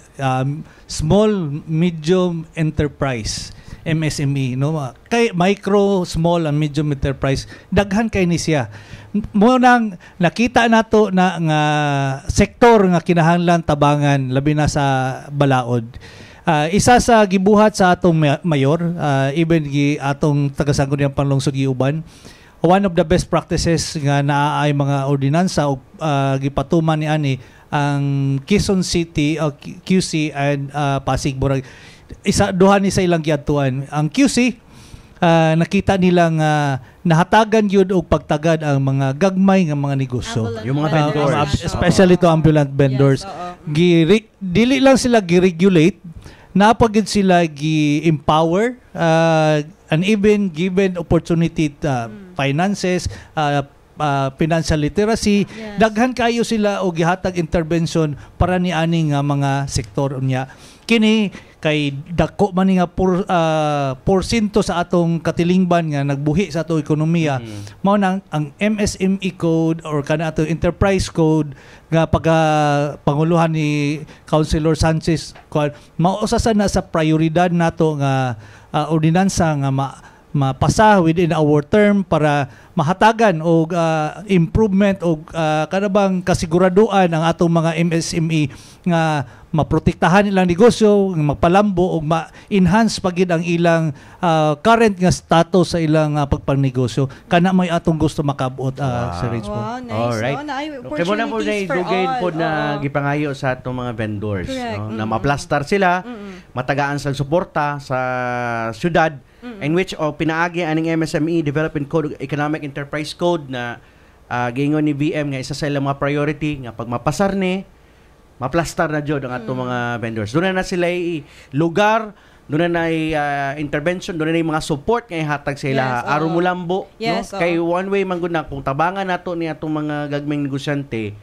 small medium enterprise MSME no, kay micro small and medium enterprise daghan kay ni siya. Mo nang nakita nato na nga sektor nga kinahanglan tabangan labi na sa balaod. Isa sa gibuhat sa atong mayor, even atong taga-sangguniang panlungsod giuban, one of the best practices nga naa ay mga ordinansa o gipatuman ni ani ang Quezon City o QC and Pasig Borag. Duha ni sa ilang giadtuan. Ang QC nakita nilang nahatagan yun og pagtagad ang mga gagmay nga mga negosyo. Yung mga vendors. Especially to ambulant vendors. Yes, dili lang sila gi-regulate, napagid sila gi-empower and even given opportunity finances, financial literacy. Yes. Daghan kayo sila og gihatag intervention para ni ani nga mga sektor unya. Kini kay dako man nga porsyento sa atong katilingban nga nagbuhi sa atong ekonomiya. Mao nang ang MSME code or kana atong enterprise code nga panguluhan ni Councilor Sanchez mao usa na sa prioridad nato nga ordinansa nga mapasa within our term para mahatagan og improvement og kanabang kasiguraduan ang atong mga MSME nga maprotektahan ilang negosyo, magpalambo og ma-enhance pagid ang ilang current nga status sa ilang pagpanegosyo. Kana may atong gusto makabot sa Richmond. Wow, nice. Alright. Okay mo na po na idugay po na gipangayo sa atong mga vendors. No? Na maplastar sila, matagaan sa suporta sa syudad, in which pinaagi aning MSME Development Code, Economic Enterprise Code na gingon ni VM nga isa sa ilang mga priority nga pag mapasar ni maplastar na jud ang atong mga vendors. Doon na sila lugar, doon na intervention, doon na mga support nga ihatag sa ila aron mulambo. Yes, no? Kay one way man gud na kung tabangan nato ni atong mga gagmayng negosyante,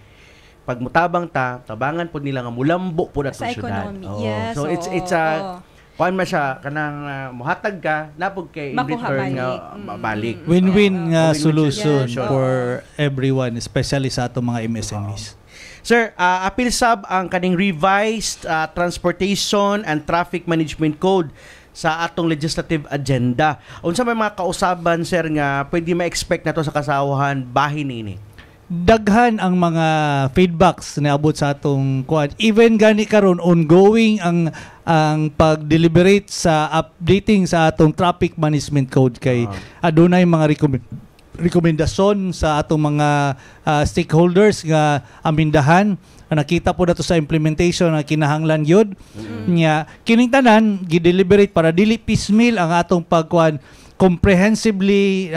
pag mutabang tabangan po nila nga mulambo po nato sa syudad. economy. Yes, so it's a kuan man siya kanang muhatag ka napog kay in return nga mabalik. Win-win nga solution Yes. for everyone, especially sa atong mga MSMEs. Sir, apil sab ang kaning revised Transportation and Traffic Management Code sa atong legislative agenda. Unsa may mga kausaban sir nga pwede ma-expect nato sa kasawahan bahin ini? Daghan ang mga feedbacks na abot sa atong quad. Even gani karon ongoing ang pag-deliberate sa updating sa atong Traffic Management Code kay adunay mga rekomendasyon sa atong mga stakeholders nga amindahan. Nakita po nato sa implementation na kinahanglan yun. Nya kining tanan gi-deliberate para dili piecemeal ang atong pagkuan, comprehensively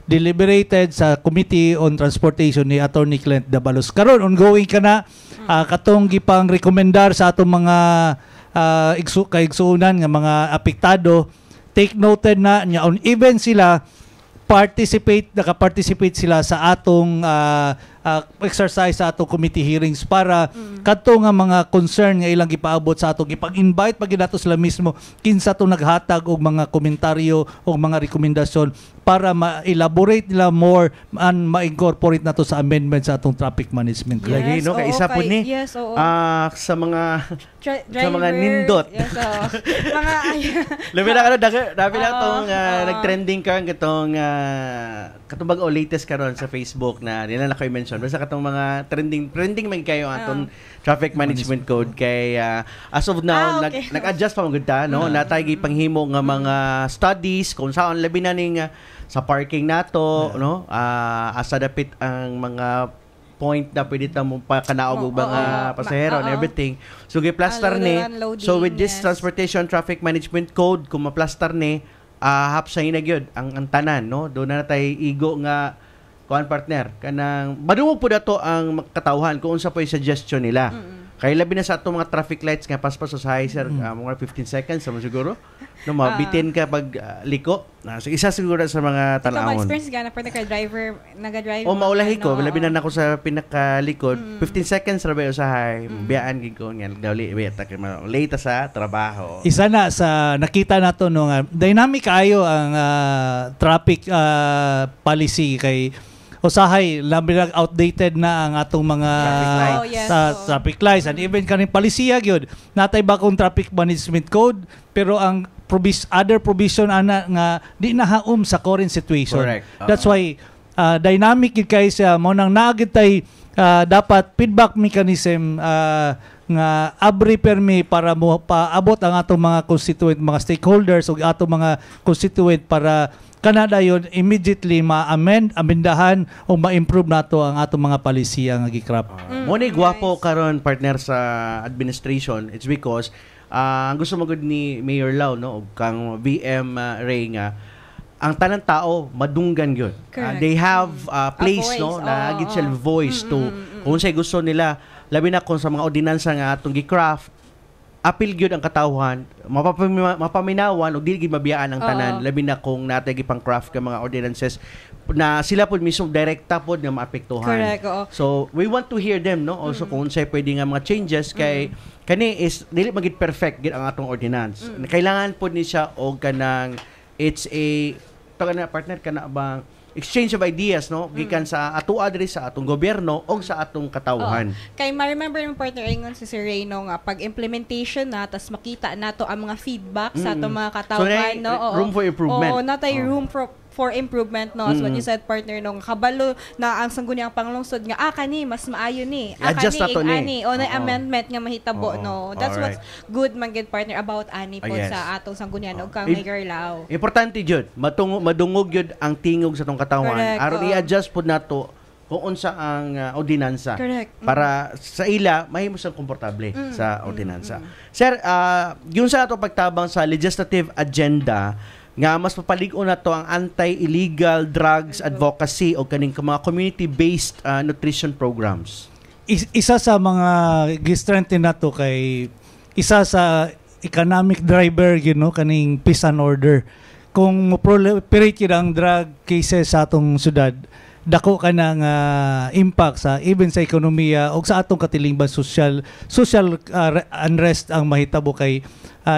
deliberated sa Committee on Transportation ni Attorney Clint Dabalos. Karon ongoing kana katong gipang rekomendar sa atong mga kaigsuunan nga mga apektado. Take noted na nya on even sila naka-participate sila sa atong exercise sa atong committee hearings para kadto nga mga concern nga ilang gipaabot sa atong gipag-invite pag nato sila mismo kinsa to naghatag og mga komentaryo o mga rekomendasyon para ma-elaborate nila more and ma-incorporate nato sa amendment sa atong traffic management. Yes, lagi no kay isa po ni sa mga sa mga nindot. Yes, mga labi na dami na tong nag-trending karon katong katubag latest karon sa Facebook na nila na kayo mention basta katong mga trending man kayo aton traffic management code kay as of now nag-adjust pa magud ta no natay gipanghimo nga mga studies kung saan labi na ning sa parking nato no asa dapit ang mga point na pwede ta mo pakanaog og mga pasahero and everything. So giplaster ni. So with this transportation traffic management code kung maplaster ni hapsay na gyud ang tanan no. Do na tay igo nga kuan partner kanang madungog pud ato ang katawhan kung unsa pa yung suggestion nila. Kay labi na sa ato mga traffic lights nga paspas sa hay sir, mga 15 seconds naman siguro. No, mabitin ka pag liko. So, isa siguro sa mga Ikaw tanawon. experience ka na per driver, naga-drive. O maulahi ko, labi na nako sa pinakalikod, 15 seconds ra ba usahay, biyaan gid ko nga dawli beta kay late sa trabaho. Isa na sa nakita nato no nga dynamic kayo ang traffic policy kay usahay labi na outdated na ang atong mga traffic lights and even kaning palisiya gyud natay bagong traffic management code pero ang other provision ana nga di nahaum sa current situation. Correct. That's why dynamic gid kay siya mo nang naagid tay dapat feedback mechanism nga abri permi para mo paabot ang atong mga constituent, mga stakeholders ug atong mga constituent para kanada yon immediately amendahan o ma-improve nato ang atong mga palisiya nga gikrap. Mo ni gwapo karon partner sa administration, it's because ang gusto magud ni Mayor Lau no ug kang VM Ray nga ang tanang tao madunggan gyud. They have a place voice, no na gid sila voice to kung say gusto nila labi na kung sa mga ordinansa nga atong gi-craft apil gyud ang katawhan mapaminawan ug dili gid mabiyaan ang tanan labi na kung natay gipang craft ka mga ordinances na sila pud mismo direkta pud nga maapektuhan. Correct, oo. So we want to hear them no also kung say pwede nga mga changes kay kani is dili magid perfect gid ang atong ordinance. Kailangan pud ni siya og kanang it's a na partner kana bang exchange of ideas no gikan sa ato address sa atong gobyerno o sa atong katawhan. Kay ma-remember yung partner ingon si Sir Rayno nga pag implementation na tas makita nato ang mga feedback sa atong mga katawhan so, no. Room for improvement. Oo, natay room for improvement no. So what you said partner nung kabalo na ang sangguniang panglungsod nga kani mas maayo ni. Adjust nato ni. Ani o na amendment nga mahitabo no. That's Alright. what's good man gid partner about ani po Yes. sa atong sanggunian ug kang Mayor Lau. Importante jud madungog jud ang tingog sa atong katawhan Correct, aron oo. i-adjust pud nato kung unsa ang ordinansa. Correct. Para sa ila mahimo sa komportable sa ordinansa. Sir, yung sa ato pagtabang sa legislative agenda nga mas papalig-on na to ang anti-illegal drugs advocacy o kaning mga community-based nutrition programs. Isa sa mga gi-strengthen nato kay isa sa economic driver kaning peace and order. Kung mo-proliferate ang drug cases sa atong syudad, dako ka ng impact sa even sa ekonomiya o sa atong katilingban social unrest ang mahitabo kay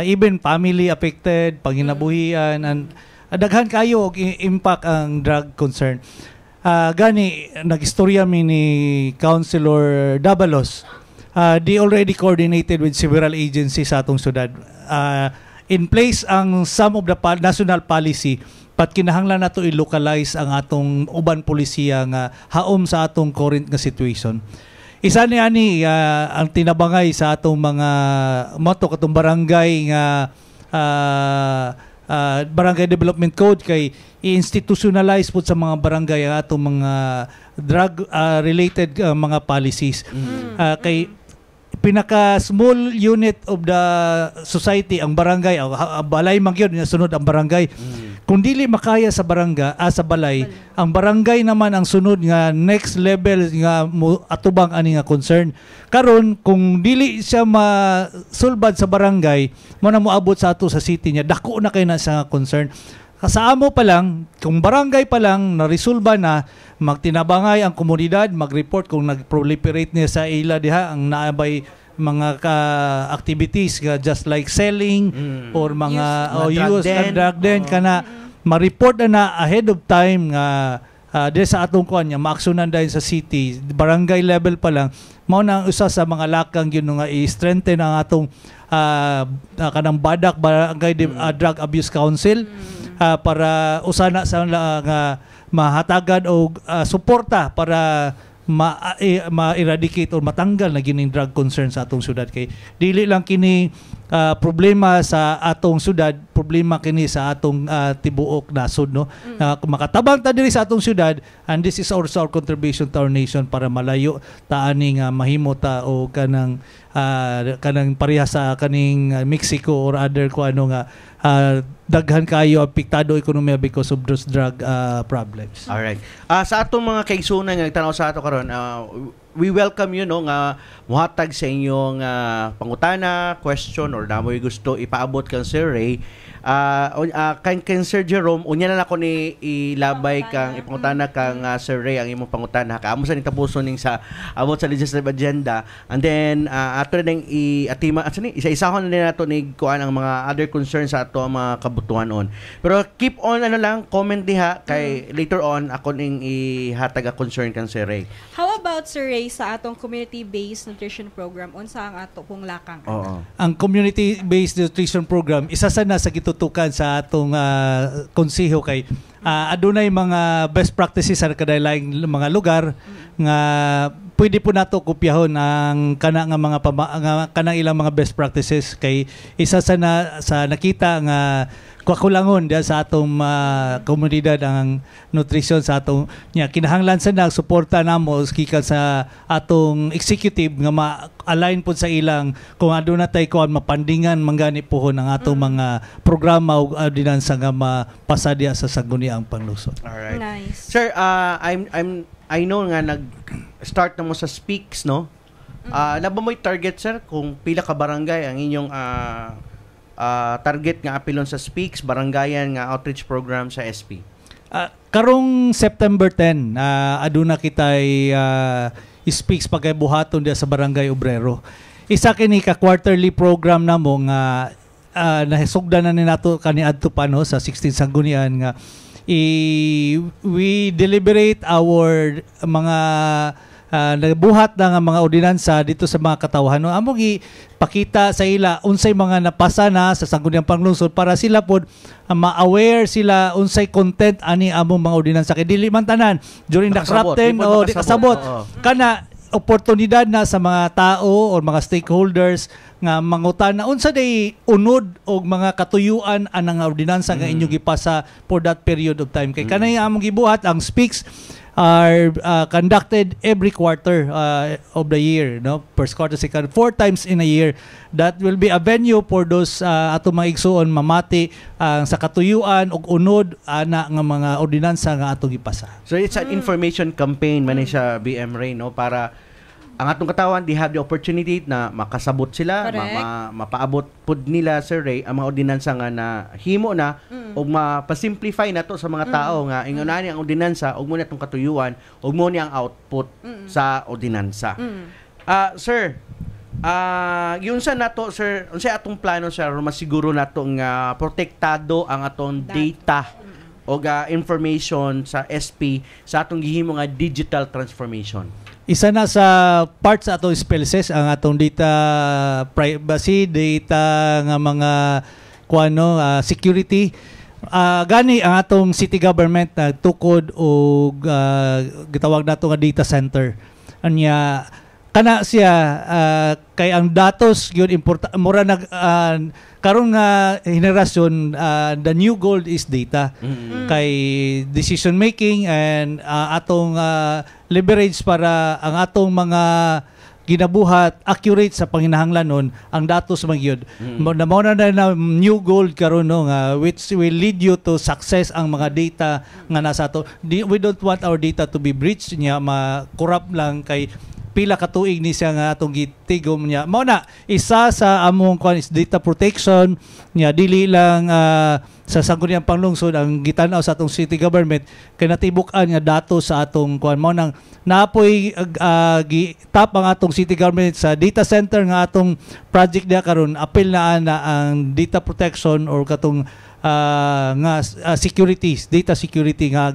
even family affected, panginabuhian and daghan kayo og impact ang drug concern. Gani nagistorya mi ni Councilor Dabalos. They already coordinated with several agencies sa atong syudad. In place ang some of the national policy pat kinahanglan nato i-localize ang atong uban polisiya nga haom sa atong current nga situation. Isa ni ani ang tinabangay sa atong mga moto katong barangay nga barangay development code kay i-institutionalize pud sa mga barangay ang atong mga drug related mga policies. Kay pinaka small unit of the society ang barangay balay man gyud nga sunod ang barangay. Kung dili makaya sa barangay sa balay, ang barangay naman ang sunod nga next level nga atubang ani nga concern. Karon kung dili siya masulbad sa barangay, mo na moabot sa ato sa city niya, dako na kay na sa concern. Sa amo pa lang, kung barangay pa lang naresolba na, magtinabangay ang komunidad, mag-report kung nag-proliferate niya sa ila diha ang naabay mga activities just like selling or mga use and drug den kana ma-report na ahead of time nga di sa atong kuan nya maaksyonan dahil sa city barangay level pa lang mao na usa sa mga lakang yun nga i-strengthen ang atong kanang badak barangay drug abuse council para usana sa nga mahatagan og suporta para ma-eradicate or matanggal na gining drug concern sa atong syudad kay dili lang kini problema sa atong syudad, problema kini sa atong tibuok nasod no. Makatabang ta diri sa atong syudad and this is also our contribution to our nation para malayo ta ani nga mahimo ta o kanang pareha sa kaning Mexico or other ko ano nga daghan kayo apektado ekonomiya because of those drug problems. Alright. Sa atong mga kaigsunan nga tanaw sa ato karon we welcome you no nga muhatag sa inyong pangutana, question or namoy gusto ipaabot kang Sir Ray. Kan Sir Jerome unya na ako ni ilabay kang ipangutana kang Sir Ray ang imong pangutana kaamo sa nitapuson ning sa abot sa legislative agenda, and then ato na ding iatima isa-isahon na nato ni kuan ang mga other concerns sa ato ang mga kabutuhanon. Pero keep on lang comment diha kay later on ako ning ihatag a concern kang Sir Ray. How about Sir Ray sa atong community-based nutrition program unsa ang ato pong lakang? Oo. Ang community-based nutrition program isa sana sa gitutukan sa atong konseho kay adunay mga best practices sa kadaylaing mga lugar nga pwede po nato kopyahon ang kana nga mga kanang ilang mga best practices kay isa sa nakita nga kakulangon diya sa atong komunidad ang nutrition sa atong kinahanglan sa nagsuporta namo gikan sa atong executive nga ma-align po sa ilang kung aduna tay kuan mapandingan manggani pohon ang atong mga programa ug ordinansa nga mapasa diya sa sangguniang panglusod. Alright. Nice. Sir, I know nga nag-start na mo sa Speaks, no? Naba mo'y target, sir, kung pila ka barangay ang inyong target nga apilon sa Speaks, barangayan nga outreach program sa SP? Karong September 10, aduna kitay Speaks pagaybuhaton diya sa Barangay Obrero. Isa kini ka quarterly program namo nga nahisugdan na ni nato kaniadto pa no sa 16 sanggunian nga we deliberate our mga nabuhat na nga mga ordinansa dito sa mga katawhan. No? Among ipakita sa ila unsay mga napasa na sa sangguniang panglungsod para sila pod ma-aware sila unsay content ani among mga ordinansa. Kay dili man tanan during the crafting o di kasabot. Kana oportunidad na sa mga tao o mga stakeholders nga mangutan na unsa day unod og mga katuyuan anang ordinansa nga inyong gipasa for that period of time. Kay kanay among gibuhat ang Speaks are conducted every quarter of the year, no? First quarter, second, 4 times in a year. That will be a venue for those ato mga igsuon mamati sa katuyuan ug unod ana nga mga ordinansa nga ato gipasa. So it's an information campaign man siya BM Ray, no, para ang atong katawan they have the opportunity na makasabot sila, mapaabot pud nila Sir Ray ang mga ordinansa nga na himo na ug mapasimplify nato sa mga tao nga ingunani ang ordinansa ug mo na itong katuyuan ug mo ni ang output sa ordinansa. Sir, yun sa nato sir, unsay atong plano sir masiguro nato nga protektado ang atong data o information sa SP sa atong gihimo nga digital transformation? Isa na sa parts sa atong spelses ang atong data privacy, data nga mga kuano security. Gani ang atong city government nagtukod og gitawag nato nga data center. Anya kana siya kay ang datos gyud important mura nag karon nga henerasyon the new gold is data. Kay decision making and atong leverage para ang atong mga ginabuhat accurate sa panginahanglanon ang datos magyud. Na mao na new gold karon no nga which will lead you to success ang mga data nga nasa ato. We don't want our data to be breached nya ma-corrupt lang kay pila ka tuig ni siya nga atong gitigom niya. Mao na isa sa among is data protection niya dili lang sa sangguniang panglungsod ang gitanaw sa atong city government kay natibuk-an nga datos sa atong mao nang naapoy gitap ang atong city government sa data center nga atong project dia karon apil na ang data protection or katong nga data security nga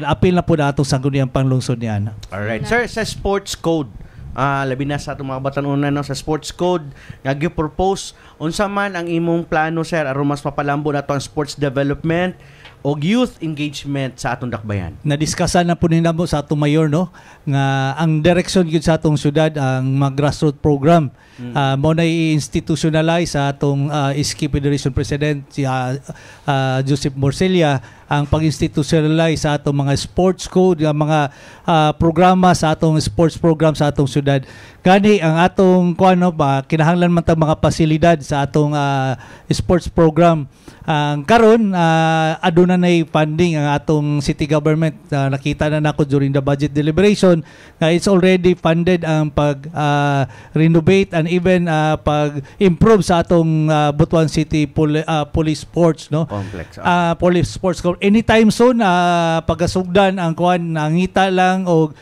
apil na po na atong sangguniang panglungsod niya. Alright. Sir, sa sports code, labi na sa atong mga batanunan no, sa sports code nga gi-propose unsa man ang imong plano sir aron mas mapalambo nato ang sports development o youth engagement sa atong dakbayan. Nadiskusan na po ninamo sa atong mayor no nga ang direksyon gyud sa atong syudad ang mga grassroots program. Mo na i-institutionalize sa atong SK Federation President si Joseph Morcilla ang pag-institutionalize sa atong mga sports code, ang mga programa sa atong sports program sa atong syudad. Gani ang atong kuano ba kinahanglan man tag mga pasilidad sa atong sports program. Ang karon aduna nay funding ang atong city government. Nakita na nako during the budget deliberation na it's already funded ang pag renovate and even pag improve sa atong Butuan City Police Sports, no? Complex. Police Sports anytime soon pagasugdan ang kuan nangita lang og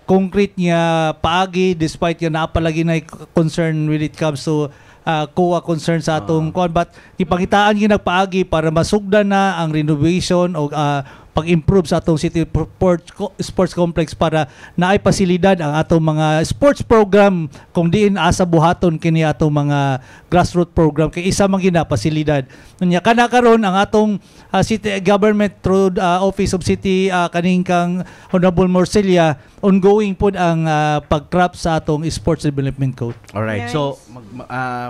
concrete niya paagi despite yung napalagi na concern when it comes to COA concern sa atong kuan, but ipangitaan yung nagpaagi para masugdan na ang renovation o pag-improve sa atong city sports complex para naay pasilidad ang atong mga sports program kung diin asa buhaton kini atong mga grassroots program kay isa man gina pasilidad. Nya kana karon ang atong city government through Office of City kaning kang Honorable Morcilla ongoing pod ang pag-craft sa atong sports development code. Alright. Nice. So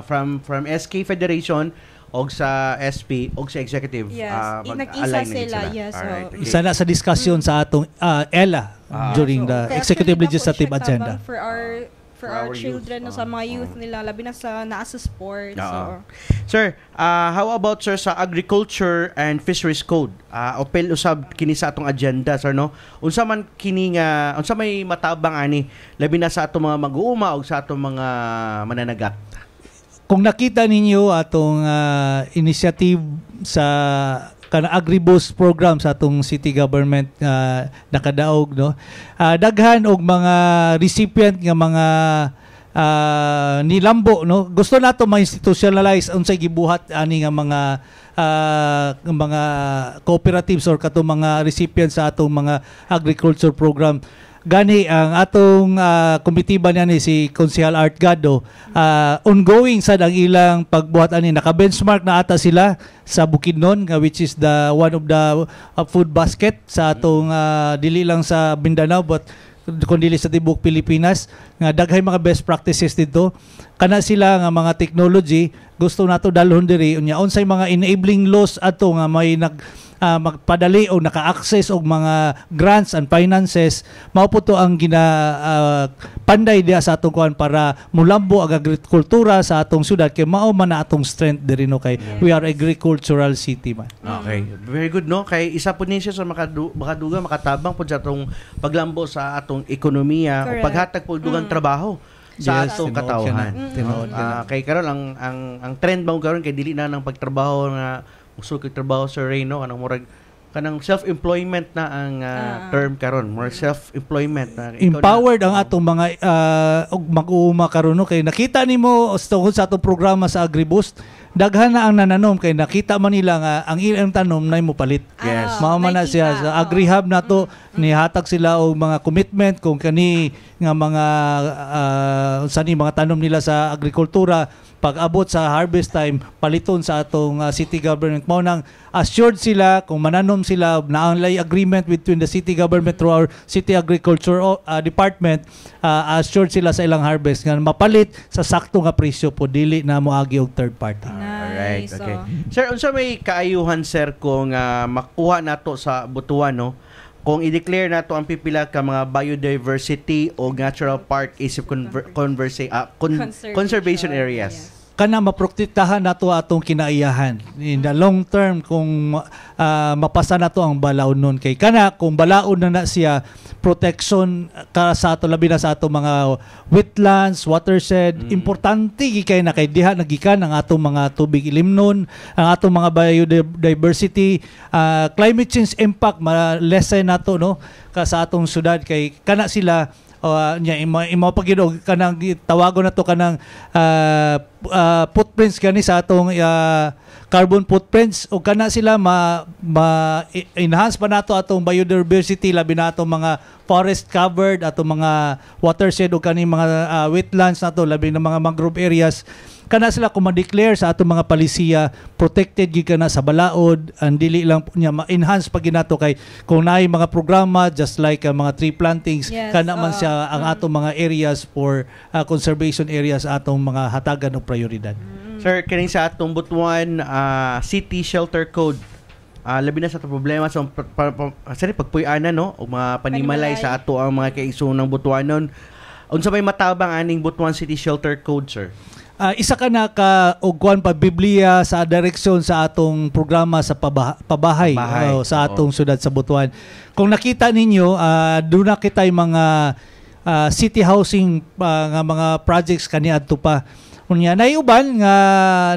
from SK Federation og sa SP og sa executive Yes. mag-align na sila. sila. Yes. Alright. Okay. Isa na sa discussion sa atong ELA during the Kaya executive actually, legislative ako siya agenda. tabang for our children no, sa mga youth nila labi na sa naasa sports. So. Sir, how about sir sa agriculture and fisheries code? Opel usab kini sa atong agenda sir no. Unsa man kini nga unsa may matabang ani labi na sa atong mga mag-uuma og sa atong mga mananagat? Kung nakita ninyo atong initiative sa kana agribus program sa atong city government nakadaog no, daghan og mga recipient nga mga nilambo no, gusto nato ma-institutionalize unsay gibuhat ani nga mga cooperatives or katong mga recipients sa atong mga agriculture program. Gani ang atong komitiba niya ni si Konsehal Art Gado, ongoing sad ang ilang pagbuhat ani, naka-benchmark na ata sila sa Bukidnon which is the one of the food basket sa atong dili lang sa Mindanao but kundi sa tibok Pilipinas nga daghay mga best practices dito. Kana sila nga mga technology gusto nato dalhon diri unya unsay mga enabling laws ato nga may magpadali o naka-access og mga grants and finances, mao po to ang panday diya sa atong kuan para mulambo ang agrikultura sa atong syudad kay mao man na atong strength diri no kay we are agricultural city man. Okay. Very good no kay isa po ni siya sa makaduga makatabang po sa atong paglambo sa atong ekonomiya o paghatag po dugang trabaho sa atong katawhan. Kay karon ang trend ba karon kay dili na nang pagtrabaho nga uso kay trabaho sa Reno kanang murag kanang self-employment na ang term karon, more self-employment na empowered ang atong mga mag-uuma karon no kay nakita nimo tungod sa atong programa sa AgriBoost daghan na ang nananom kay nakita man nila nga ang ilang tanom nay mo palit. Yes. Mao man na siya sa AgriHub nato nihatag sila og mga commitment kung kani nga mga sani mga tanom nila sa agrikultura pag-abot sa harvest time paliton sa atong city government mao nang assured sila kung mananom sila naanlay agreement between the city government through our city agriculture department assured sila sa ilang harvest nga mapalit sa sakto nga presyo po dili na moagi og third party. Alright, okay. Sir, unsa may kaayuhan sir kung makuha nato sa Butuan no? Kung i-declare nato ang pipila ka mga biodiversity o natural park is conservation areas. Yes. Kana maprotektahan nato atong kinaiyahan in the long term kung mapasa nato ang balaod nun kay kana kung balaod na siya protection ka sa ato labi na sa ato mga wetlands, watershed, importante gikay na kay diha nagikan ang atong mga tubig ilimnon, ang atong mga biodiversity, climate change impact ma-lessen nato no ka sa atong syudad kay kana sila imo pagidog kanang tawagon nato kanang footprints gani sa atong carbon footprints o kana sila enhance pa nato atong biodiversity labi na atong mga forest covered atong mga watershed o kani mga wetlands nato labi na mga mangrove areas kana sila kung ma-declare sa atong mga palisiya protected gid kana sa balaod ang dili lang niya ma-enhance pag ginato kay kung naay mga programa just like mga tree plantings kana man siya ang atong mga areas for conservation areas atong mga hatagan og prioridad. Sir, kining sa atong Butuan City Shelter Code labi na sa atong problema sa pagpuy-ana no o mga panimalay sa ato ang mga kaigsoon ng Butuanon. unsa may matabang aning Butuan City Shelter Code, sir? Isa ka na ka ugkuan pa Biblia sa direksyon sa atong programa sa pabahay sa atong syudad sa Butuan. Kung nakita ninyo, doon na kita yung mga city housing nga mga projects kaniadto pa. Unya nay uban nga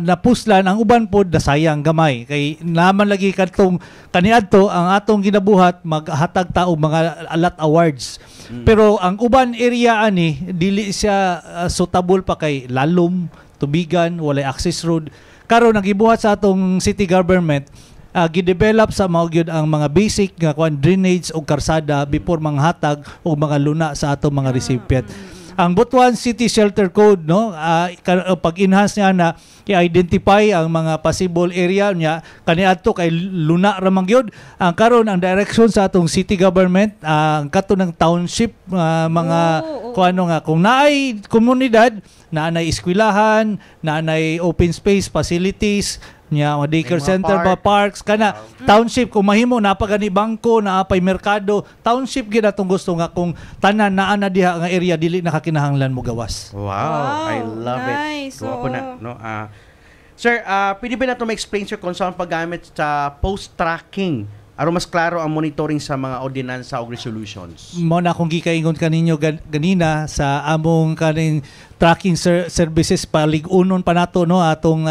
napuslan, ang uban pod nasayang gamay kay naman lagi kadtong kaniadto ang atong ginabuhat maghatag ta og mga alat awards. Pero ang uban area ani dili siya suitable pa kay lalom, tubigan, walay access road. Karon nagibuhat sa atong city government gidevelop sa mao gyud ang mga basic nga drainage o karsada before manghatag og mga luna sa atong mga recipient. Ang Butuan City Shelter Code, no, pag-enhance niya na i-identify ang mga possible area niya kaniadto kay luna ra man gyud. Ang karon ang direction sa atong city government, ang kato ng township mga kuano nga kung naay komunidad, naanay eskwelahan, naanay open space facilities, nya daycare center ba, parks kana township kung mahimo napagani bangko, naapay merkado, township gid atong gusto nga kung tanan naa na diha nga area dili nakakinahanglan mo gawas. Wow, I love it. So, Ako na, no. Sir, pwede ba na to ma-explain, sir, kung saan paggamit sa post-tracking aron mas klaro ang monitoring sa mga ordinansa o resolutions? Mo na kung gikaingon kaninyo ganina sa among kaning tracking services paligunon pa nato, no, atong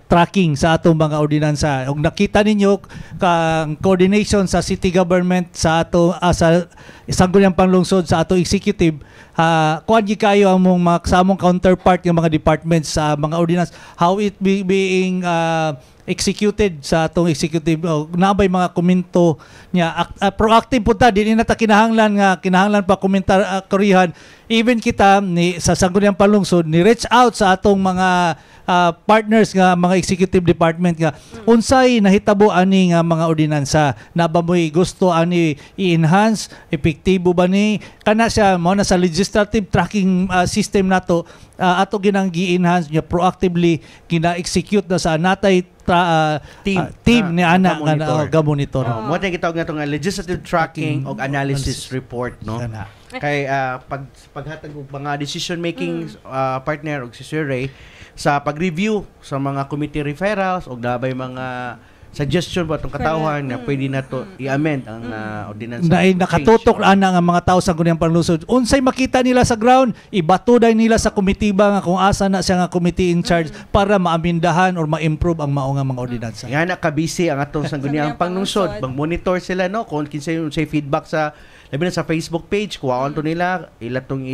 tracking sa atong mga ordinansa. Ug nakita ninyo kang coordination sa city government sa ato sa sangguniang panglungsod sa ato executive, kuan gi kayo among mga sa among counterpart ng mga departments sa mga ordinance, how it being executed sa atong executive. Nabay mga komento niya proactive po ta, dili na ta kinahanglan pa komentar kurihan. Even kita ni sa sangguniang panlungsod ni reach out sa atong mga partners nga mga executive department nga unsay nahitabo ani nga mga ordinansa na ba mo'y gusto ani i-enhance, epektibo ba ni kana siya mo na sa legislative tracking system nato, ato ginang gi-enhance niya proactively gina-execute na sa natay team ni ana nga ga-monitor. Mo tay gitawag nato nga legislative tracking og analysis report, no. Kay paghatag og mga decision making partner og si Sir Ray sa pag-review sa mga committee referrals o dabay mga suggestion ba itong katauhan na pwede na to i-amend ang ordinance. Nakatutok ana nga mga tao sa Sangguniang Panlungsod. Unsay makita nila sa ground, ibatuday nila sa komitiba nga kung asa na siya nga committee in charge para maamindahan or ma-improve ang mao nga mga ordinansa. Yan na kabisi ang atong Sangguniang Panlungsod. Mag-monitor sila, no, kung kinsay unsay feedback sa labi na sa Facebook page, kuwaon to nila, ilatong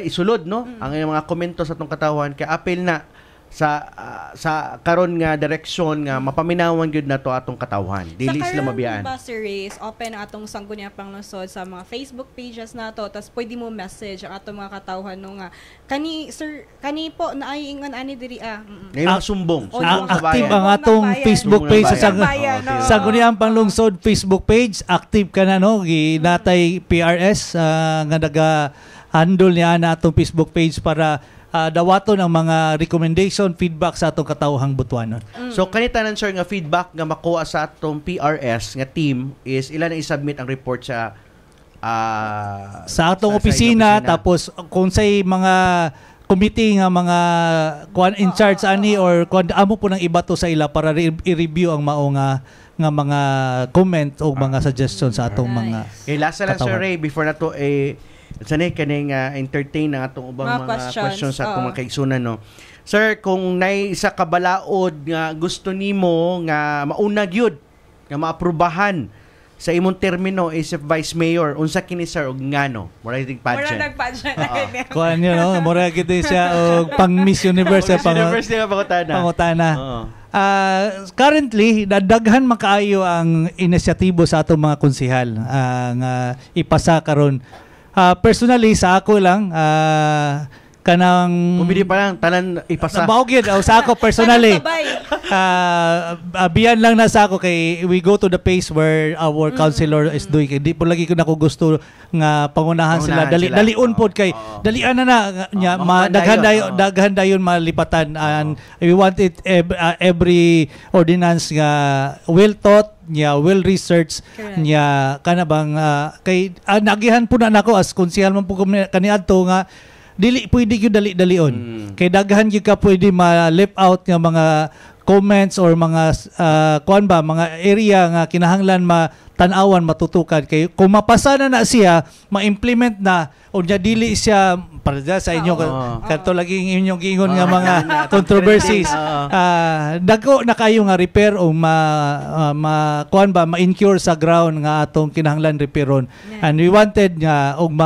isulod, no, ang mga komento sa atong katawhan kay apel na sa karon nga direksyon nga mapaminawan gyud nato atong katawhan dili sila mabiyaan. Sa Sir Race, open ang atong Sangguniang Panlungsod sa mga Facebook pages nato, tas pwede mo message ang atong mga katawhan no nga kani sir kani po naay ingon ani diri ngayon sumbong active ang atong Facebook page sa Sangguniang Panlungsod Facebook page, active ka na, no, ginatay PRS nga naga-handle niya na atong Facebook page para dawaton ang mga recommendation, feedback sa atong katawhang Butuanon. So kanitanan, sir, nga feedback nga makuha sa atong PRS nga team is ilan na i-submit ang report sa atong opisina, tapos kung say mga committee nga mga in charge ani or amo po nang ibato sa ila para i-review ang mao nga mga comment o mga suggestion sa atong mga last lang, Sir Ray, before na to sanay kaning entertain ang atong ubang mga questions sa atong mga kaigsunan, no. Sir, kung nay isa ka balaod nga gusto nimo nga mauna gyud nga maaprubahan sa imong termino as Vice Mayor, unsa kini, sir, og ngano? Mura dig pageant. Mura nagpageant. Kuan niyo, no, mura gid siya og pang Miss Universe pangutana. Currently, daghan makaayo ang inisyatibo sa atong mga konsehal nga ipasa karon. Personally, sa ako lang, kanang Kumidi pa lang tanan ipasa. Nabaog yun, sa ako personally. Sabay. Biyan lang na sa ako kay we go to the pace where our counselor is doing. Hindi po lagi ko na ko gusto nga pangunahan sila. Dalion po kay dalian na nya daghan dayon malipatan, and we want it every ordinance nga well thought nya well researched nya kana bang kay nagihan po na nako as konsehal man po kaniadto nga dili pwede gyud dali-dalion. Kay daghan gyud ka pwede ma-left out nga mga comments or mga mga area nga kinahanglan tan-awan matutukan kay kung mapasa na siya ma-implement na unya dili siya para sa inyo kadto laging inyong giingon nga mga controversies dagko na kayo nga repair o ma-incure sa ground nga atong kinahanglan repairon, and we wanted nga og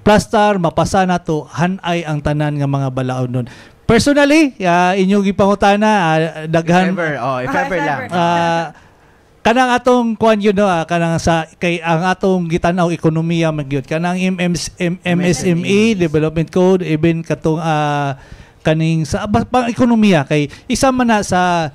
plaster mapasa na to hanay ang tanan nga mga balaod nun. Personally, inyong gipangutana daghan if ever lang. Kanang atong kuan yun kanang sa kay ang atong gitanaw ekonomiya magyud kanang MSME Development Code even katong kaning sa pang ekonomiya kay isa man na sa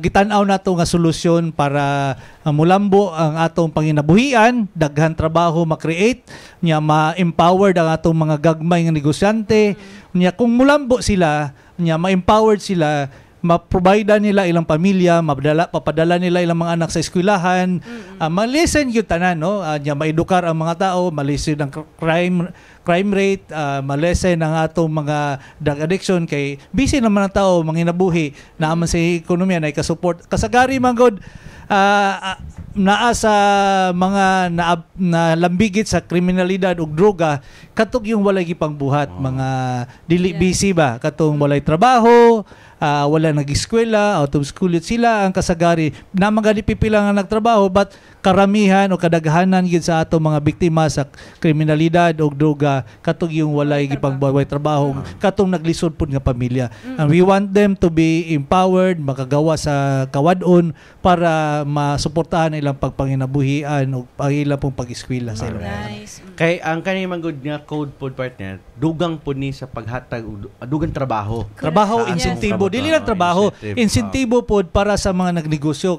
gitanaw nato nga solusyon para mulambo ang atong panginabuhian, daghan trabaho ma-create nya ma-empowered ang atong mga gagmay nga negosyante nya kung mulambo sila nya ma-empowered sila, ma-provide nila ilang pamilya, papadala nila ilang mga anak sa eskwelahan, ma-lesen yung tanan, no? Ma-edukar ang mga tao, ma-lesen ang crime rate, ma-lesen ang atong mga drug addiction kay busy naman ang tao, manginabuhi, naaman sa ekonomiya na ikasupport. Kasagari man god naa sa mga nalambigit sa kriminalidad ug droga, katog yung walay gipangbuhat, mga dili busy ba, katong walay trabaho, wala nag-eskwela, out of school sila ang kasagari na mga pipila nga nagtrabaho, but karamihan o kadaghanan gid sa ato mga biktima sa kriminalidad o droga katong yung walay gipangbuhay trabaho, katong naglisod pud nga pamilya. And we want them to be empowered, makagawa sa kawadon para masuportahan ilang pagpanginabuhian o ilang pong pag-eskwela sa ilang. Nice. Kay ang kanimang good nga code pod partner, dugang po ni sa paghatag dugang trabaho. Trabaho, Sa insentibo. atong Dili lang trabaho. Insentibo pod para sa mga nagnegosyo.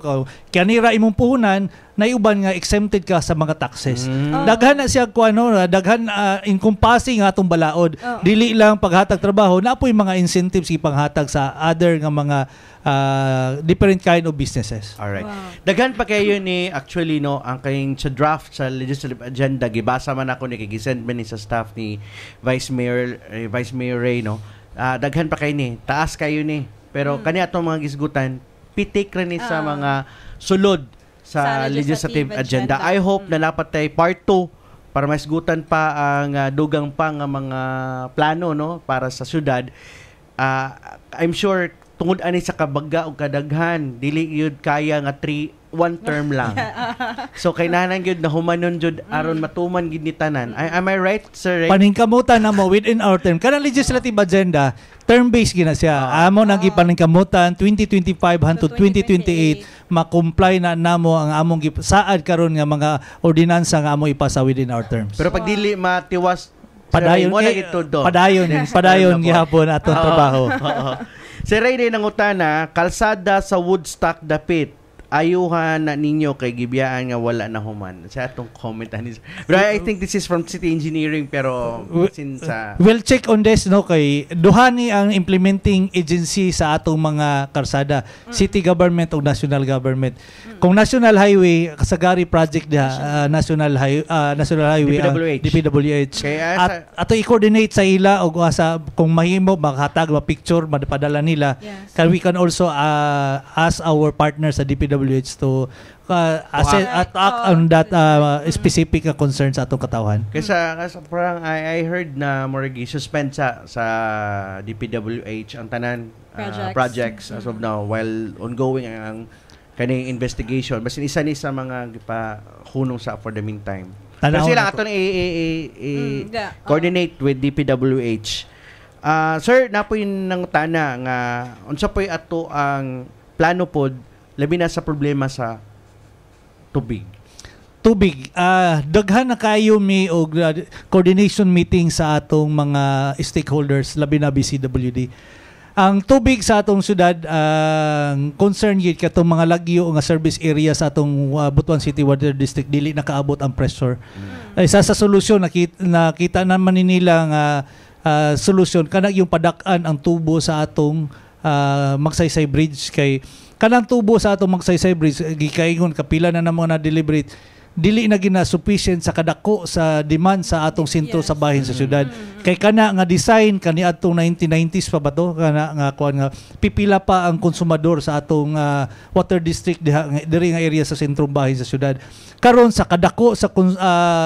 Kanira imong puhunan, naiuban nga exempted ka sa mga taxes. Daghan na siya daghan encompassing atong balaod. Dili lang paghatag trabaho, napoy mga incentives ipanghatag sa other nga mga different kind of businesses. Alright. Daghan pa kayo ni actually no ang kayong sa draft sa legislative agenda gibasa man ako ni gigisend man ni sa staff ni Vice Mayor Ray no. Daghan pa kayo ni taas kayo ni pero kani atong mga gisgutan pitik ra ni sa mga sulod sa legislative agenda. I hope na dapat tay part 2 para masgutan pa ang dugang pa nga mga plano no para sa syudad. I'm sure tungod ani sa kabaga o kadaghan dili yun kaya nga 1 term lang. So kinahanglan gyud na humanon jud aron matuman gid ni tanan. Am I right, sir? Paningkamutan na mo within our term. Kanang legislative agenda term-based gina siya. Amo nang gipaningkamutan 2025 hangtod 2028 ma-comply na namo ang among saad karon nga mga ordinansa nga amo ipasa within our terms. Pero pag dili matiwas padayon gihapon atong trabaho. Si Ray din nangutana, kalsada sa Woodstock dapit. Ayuhan na ninyo kay gibiyaan nga wala na human. Sa atong comment ani. But I think this is from City Engineering pero since we'll check on this no kay duhani ang implementing agency sa atong mga karsada, city government o national government. Kung national highway kasagari project national highway DPWH. At ato i-coordinate sa ila o kung mahimo maghatag picture mapadala nila. Yes. We can also ask our partners sa DPWH to act on that specific concerns sa atong katawhan. Kasi parang I heard na moragi suspend sa DPWH ang tanan projects as of now while ongoing ang kaning investigation. Basin isa ni sa mga hunong sa for the meantime. Pero sila ato coordinate with DPWH. Sir, napoy nang tana nga unsa poy ato ang plano pod labi na sa problema sa tubig. tubig. Daghan na kayo may og coordination meeting sa atong mga stakeholders labi na BCWD. Ang tubig sa atong syudad, ang concern yun katong mga lagyo nga service area sa atong Butuan City Water District dili nakaabot ang pressure. Isa sa solusyon nakita naman nila nga solusyon kana yung padak-an ang tubo sa atong Magsaysay Bridge kay kanang tubo sa atong Magsaysay Bridge gikaingon kapila na mga na-deliberate dili na gina sufficient sa kadako sa demand sa atong sentro sa bahin sa syudad. Kay kana nga design kani atong 1990s pa ba to kana nga kuan nga pipila pa ang konsumador sa atong water district diri nga area sa sentrong bahin sa syudad. Karon sa kadako sa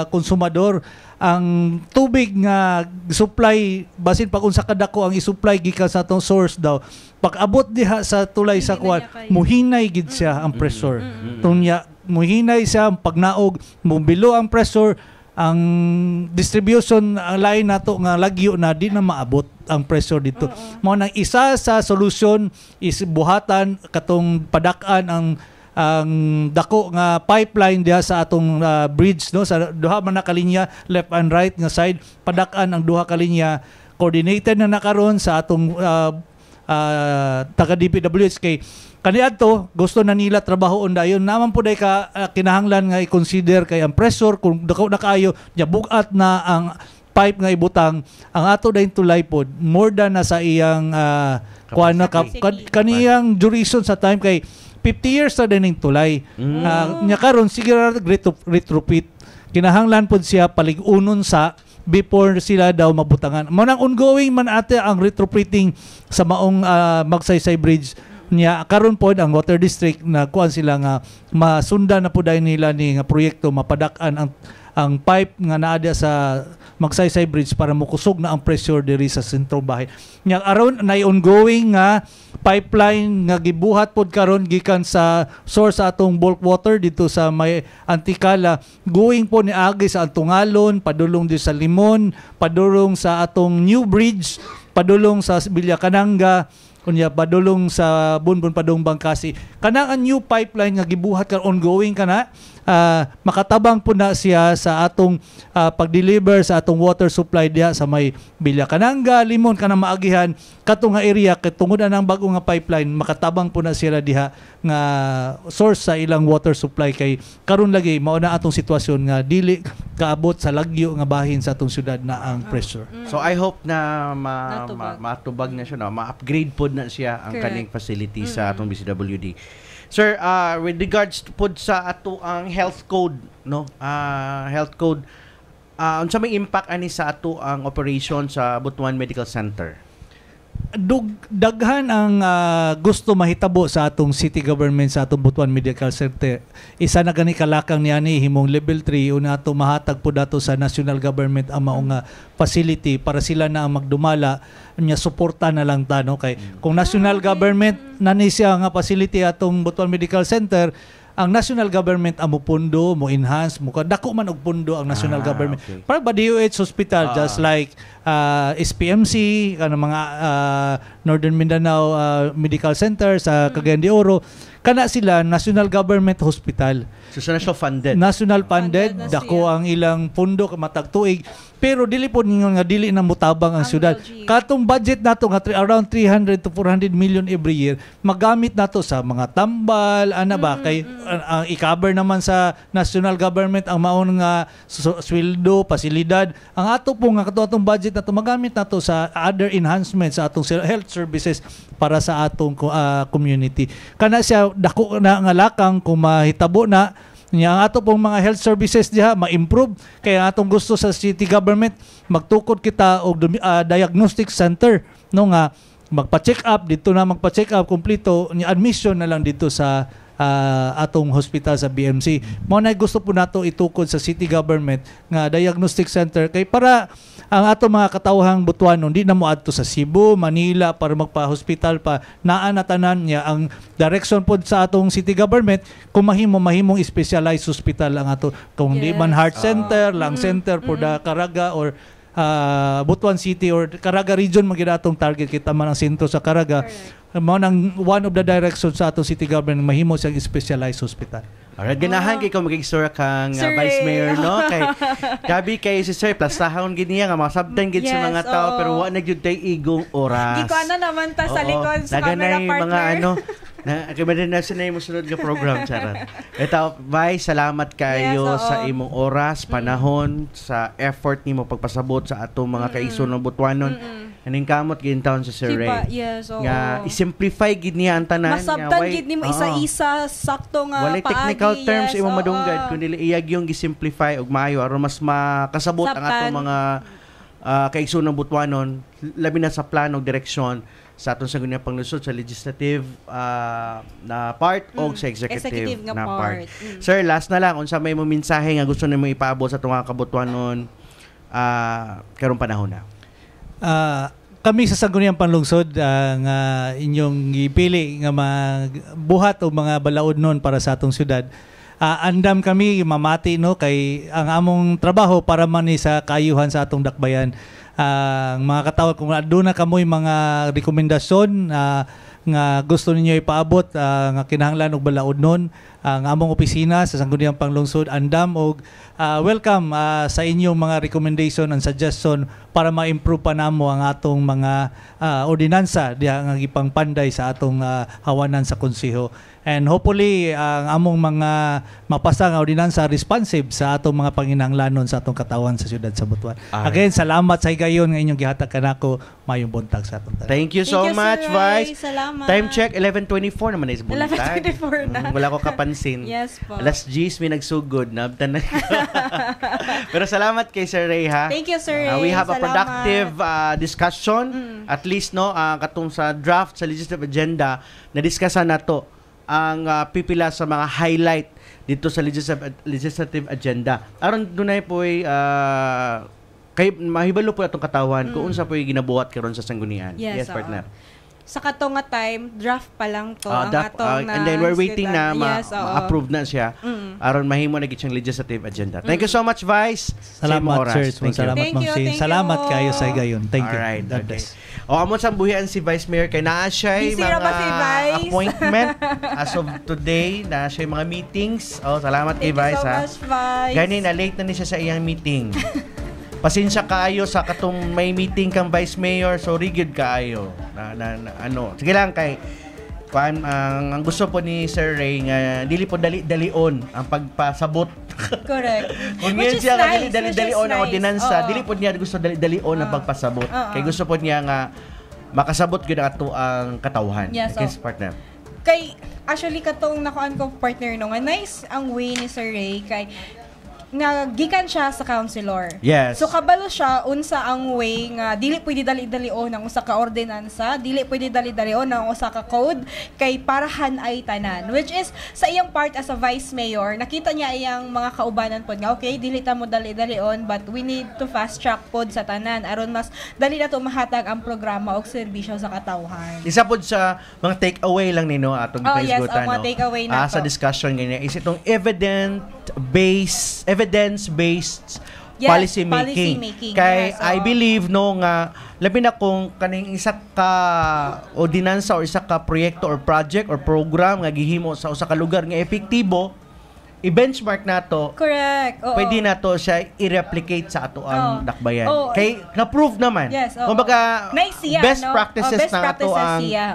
konsumador ang tubig nga supply basin pag unsa kadako ang i-supply gikan sa atong source daw pag abot diha sa tulay sa kuan muhinay gid siya ang pressure. Tunya muhinay siya ang pagnaog mobilo ang pressure ang distribution ang line nato nga lagyo na di na maabot ang pressure dito. Mao nang isa sa solution is buhatan katong padak-an ang dako nga pipeline diha sa atong bridge no sa duha man na kalinya left and right nga side padak-an ang duha ka linya coordinated na nakaron sa atong taga DPWH kay kaniadto gusto na nila trabahoon dayon naman po day ka kinahanglan nga i-consider kay ang pressure kung dako na kayo nya bugat na ang pipe nga ibutang ang ato dayon tulay pod more than na sa iyang kuan na kaniyang duration sa time kay 50 years na din yung tulay. Nya karon sige retrofit kinahanglan pod siya paligunon sa before sila daw mabutangan. Mo nang ongoing man ate ang retrofitting sa maong Magsaysay Bridge niya karon pod ang water district na kuan sila nga masunda na pud nila ni nga proyekto mapadak-an ang pipe nga naa sa Magsaysay Bridge para mukusog na ang pressure diri sa sentrong bahin. Nya aron nay ongoing nga pipeline nga gibuhat pod karon gikan sa source sa atong bulk water dito sa may Antikala going po ni agi sa Antungalon padulong di sa Limon padulong sa atong New Bridge padulong sa Bilya Cananga kunya padulong sa Bunbun padung Bangkasi kana ang new pipeline nga gibuhat karon ongoing kana makatabang po na siya sa atong pag-deliver sa atong water supply diha sa may Bilya Cananga Limon kana maagihan katong nga area katungod ang bago nga pipeline makatabang po na sila diha nga source sa ilang water supply kay karon lagi mao na atong sitwasyon nga dili kaabot sa lagyo nga bahin sa atong syudad na ang pressure. So I hope na matubag na siya ma-upgrade pod na siya ang kaning facility sa atong BCWD. Sir, with regards to pod sa ato ang health code, no? Health code, unsa may impact ani sa ato ang operation sa Butuan Medical Center? Daghan ang gusto mahitabo sa atong city government sa atong Butuan Medical Center. Isa na gani kalakang niani himong level 3 una ato mahatag po dato sa national government ang maong facility para sila na ang magdumala nya suporta na lang ta no kay kung national government nani siya nga facility atong Butuan Medical Center ang national government amo pundo mo enhance mo dako man og pundo ang national government para ba DOH hospital just like SPMC kana mga Northern Mindanao Medical Center sa Cagayan de Oro kana sila national government hospital so national funded dako ang ilang pundo matag tuig pero dili po ningon nga dili na mutabang ang syudad katong budget nato nga around 300 to 400 million every year magamit nato sa mga tambal ana ba kay ang i-cover naman sa national government ang maon nga sweldo pasilidad ang ato po nga atong budget nato magamit nato sa other enhancements sa atong health services para sa atong community kana siya dako na nga lakang kung mahitabo na niya ang ato pong mga health services diha ma-improve kaya atong gusto sa city government magtukod kita og diagnostic center no nga magpa-check up dito na magpa-check up kompleto ni admission na lang dito sa atong hospital sa BMC mo na gusto po nato itukod sa city government nga diagnostic center kay para ang ato mga katawhang Butuanon di na mo adto sa Cebu, Manila para magpa-hospital pa naa na tanan niya ang direction pod sa atong city government kung mahimong specialized hospital ang ato kung di man heart center, lung center for the Caraga or Butuan City or Caraga region magida atong target kita man ang sentro sa Caraga mao nang one of the directions sa atong city government mahimo siyang specialized hospital. Alright, ganahan kay ko mag-istorya kang Sir Vice Ray. Mayor, no? Gabi kay si Sir, plastahon gini nga, masabdan gid sa Yes, mga tao, oo. pero wa na gyud tay igong oras. Di ko naman ta sa Oo. likod sa camera Naganay partner. mga ano, na sinay mo sunod nga program, Charot. Ito, Vice, salamat kayo Yes, oo. sa imong oras, panahon, sa effort nimo pagpasabot sa atong mga kaigsoon ng Butuanon. Aning kamot gintaon sa Sir Diba? Ray. Yes, oo. Nga i-simplify gid niya ang tanan. Masabtan way- gid nimo Oo. isa-isa sakto nga Walay paagi. technical terms yes, imo oo. madunggad kundi iyag yung gisimplify og maayo aron mas makasabot ang Sabtan. atong mga kaigsoon ng Butuanon labi na sa plano ug direksyon sa atong sangguniang panglusod sa legislative na part o sa executive nga na part. part. Sir, last na lang unsa may mo mensahe nga gusto nimo ipaabot sa atong mga kabutuanon karong panahon na. Kami sa Sangguniang Panlungsod nga inyong gipili nga magbuhat o mga balaod nun para sa atong syudad. Andam kami mamati no kay ang among trabaho para man ni sa kaayuhan sa atong dakbayan. Ang mga katawo kung aduna kamoy mga rekomendasyon nga gusto ninyo ipaabot nga kinahanglan og balaod nun, ang among opisina sa Sangguniang Panlungsod andam og welcome sa inyong mga recommendation and suggestion para ma-improve pa namo ang atong mga ordinansa diha nga gipangpanday sa atong hawanan sa konseho. And hopefully ang among mga mapasa nga ordinansa responsive sa atong mga panginahanglanon sa atong katawan sa siyudad sa Butuan. Again, salamat sa higayon nga inyong gihatag kanako mayong buntag sa atong tanan. Thank you so Thank you, much, Sir Ray. Vice. Salamat. Time check 11:24 naman is buntag. 11:24 na. Wala ko kapansin. Yes po. Alas 10 may nagsugod na Pero salamat kay Sir Ray ha. Thank you, Sir Ray. We have a Salamat. productive discussion at least no katong sa draft sa legislative agenda na diskusan nato ang pipila sa mga highlight dito sa legislative agenda. Aron dunay po'y kay mahibalo po atong katawan kung unsa po'y ginabuhat karon sa sanggunian. Yes, oo. partner. Sa kato nga time, draft pa lang to. ang Draft, atong and then we're waiting na Yes, oo. ma-approve na siya aron mahimo na gid siyang legislative agenda. Thank you so much, Vice. Salamat, sir. Thank you. Salamat, Thank Ma'am you, Shane. thank you. Salamat kayo sa higayon. Thank you. Alright, God okay. bless. O amon sang buhian si Vice Mayor kay naa siya Busy ra ba si Vice? appointment as of today na siya mga meetings. Oh, salamat kay Thank you Vice so ha. much, Vice. Gani na late na ni siya sa iyang meeting. Pasensya kaayo sa katong may meeting kang Vice Mayor, so rigid kaayo. Ano. Sige lang kay ang gusto po ni Sir Ray nga dili po dali-dalion ang pagpasabot. Correct. Kung Which yan is siya nga nice, dali-dalion ang ordinansa, Oo. dili po niya gusto dali-dalion ang pagpasabot. Kay gusto po niya nga makasabot gyud ato ang katawhan. Yes, Okay, partner. Kay, actually, katong nakuan ko partner no, nga nice ang way ni Sir Ray kay nga gikan siya sa counselor. Yes. So kabalo siya unsa ang way nga dili pwede dali-dalion ang usa ka ordinansa, dili pwede dali-dalion ang usa ka code kay parahan ay tanan. Which is sa iyang part as a vice mayor, nakita niya iyang mga kaubanan pod nga okay, dili ta mo dali-dalion but we need to fast track pod sa tanan aron mas dali na to mahatag ang programa o serbisyo sa katawhan. Isa pod sa mga take away lang nino atong Yes, paisgutan, mga take away na sa to. discussion ganyan is itong evidence-based Yes, policy making. Kay yes, I oo. believe no nga labi na kung kaning isa ka ordinansa or isa ka proyekto or project or program nga gihimo sa usa ka lugar nga epektibo, i-benchmark nato. Correct. Oo. Pwede na to siya i-replicate sa ato ang Oo. dakbayan. Oo. Kay na-prove naman. Yes, oo. Kumbaga, Nice siya, best no? practices Best na ato practices ang siya.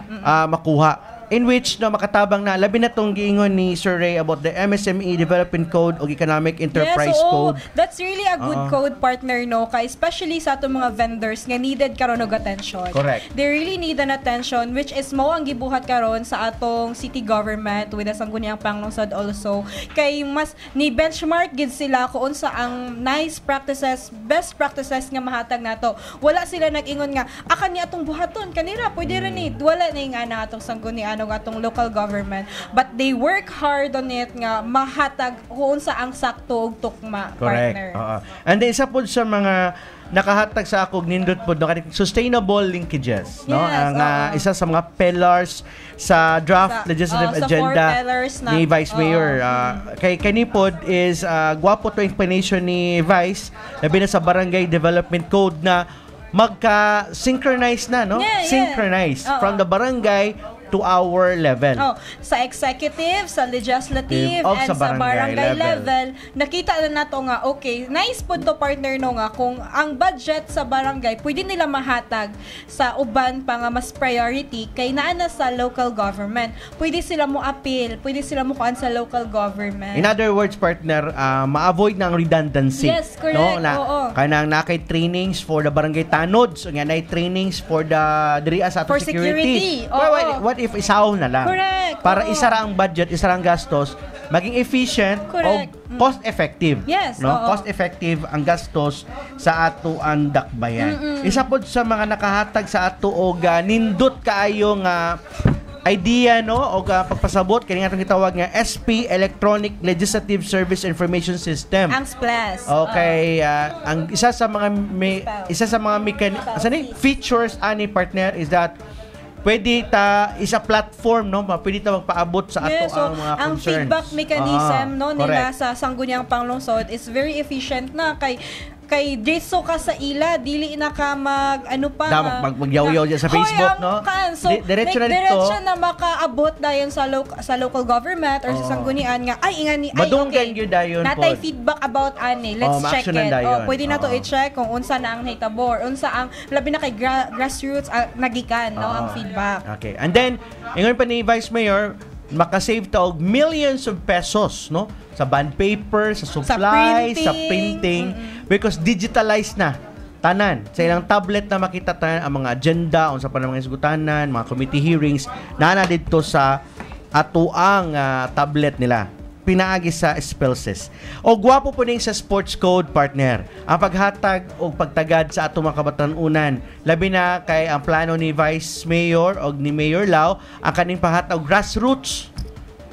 makuha. In which no makatabang na labi na tong giingon ni Sir Ray about the MSME Development Code o Economic Enterprise yes, oo. Code. That's really a good code partner no kay especially sa atong mga vendors nga needed karon og attention. Correct. They really need an attention which is mo ang gibuhat karon sa atong city government with the Sangguniang Panglungsod also kay mas ni benchmark gid sila kung unsa ang nice practices, best practices nga mahatag nato. Wala sila nag-ingon nga akan ni atong buhaton kanira pwede ra ni wala ni nga na atong sanggunian ng atong local government but they work hard on it nga mahatag kung sa ang sakto ug tukma partner. And then isa po sa mga nakahatag sa akog nindot po no sustainable linkages no Yes, ang isa sa mga pillars sa draft legislative sa agenda 4 pillars na- ni Vice Mayor kay kanipod is gwapo to explanation ni Vice labi na sa Barangay Development Code na magka-synchronize na no Yeah, yeah. synchronize from the barangay to our level. Sa executive, sa legislative, O and sa barangay level, nakita na nato nga, okay, nice po to partner no nga, kung ang budget sa barangay, pwede nila mahatag sa uban pa nga mas priority, kay naa na sa local government. Pwede sila mo appeal, pwede sila mo kuan sa local government. In other words, partner, ma-avoid ng redundancy. Yes, correct. No? Oo. Kanang nakay trainings for the barangay tanod, so nga na trainings for the diri sa For security. Oo. What if isaw na lang? Correct. Para Oo. isa ra ang budget, isa ra ang gastos, maging efficient o Correct. cost effective. Yes, No? oo. Cost effective ang gastos sa ato ang dakbayan. Isa pod sa mga nakahatag sa ato og nindot kaayo nga idea no o pagpasabot kani nga itong gitawag nga SP Electronic Legislative Service Information System. Ang SPLES. Okay, ang isa sa mga features ani partner is that pwede ta isa platform no, pwede ta magpaabot sa ato So, ang mga ang concerns. feedback mechanism no nila correct. sa Sangguniang Panglungsod is very efficient na kay diso ka sa ila dili na ka mag ano pa magyaw-yaw dyan sa Facebook no. So Diretso na dito. diretso na makaabot dayon sa local government or sa sanggunian nga ay ingani Madunggan gyud dayon natay pod. feedback about ani let's check ma-actionan it. dayon. Pwede na to i-check kung unsa na ang hitabo, unsa ang labi na kay grassroots nagikan no ang feedback. Okay. And then ingon pa ni Vice Mayor makasave ta og millions of pesos no sa bond paper, sa supplies, sa printing because digitalized na tanan sa ilang tablet na makita tanan ang mga agenda unsa pa mga isgutanan, mga committee hearings na didto sa atuang tablet nila pinaagi sa Spellsys. O gwapo po ning sa sports code partner. Ang paghatag o pagtagad sa ato mga kabatanunan labi na kay ang plano ni Vice Mayor o ni Mayor Lau ang kaning paghatag grassroots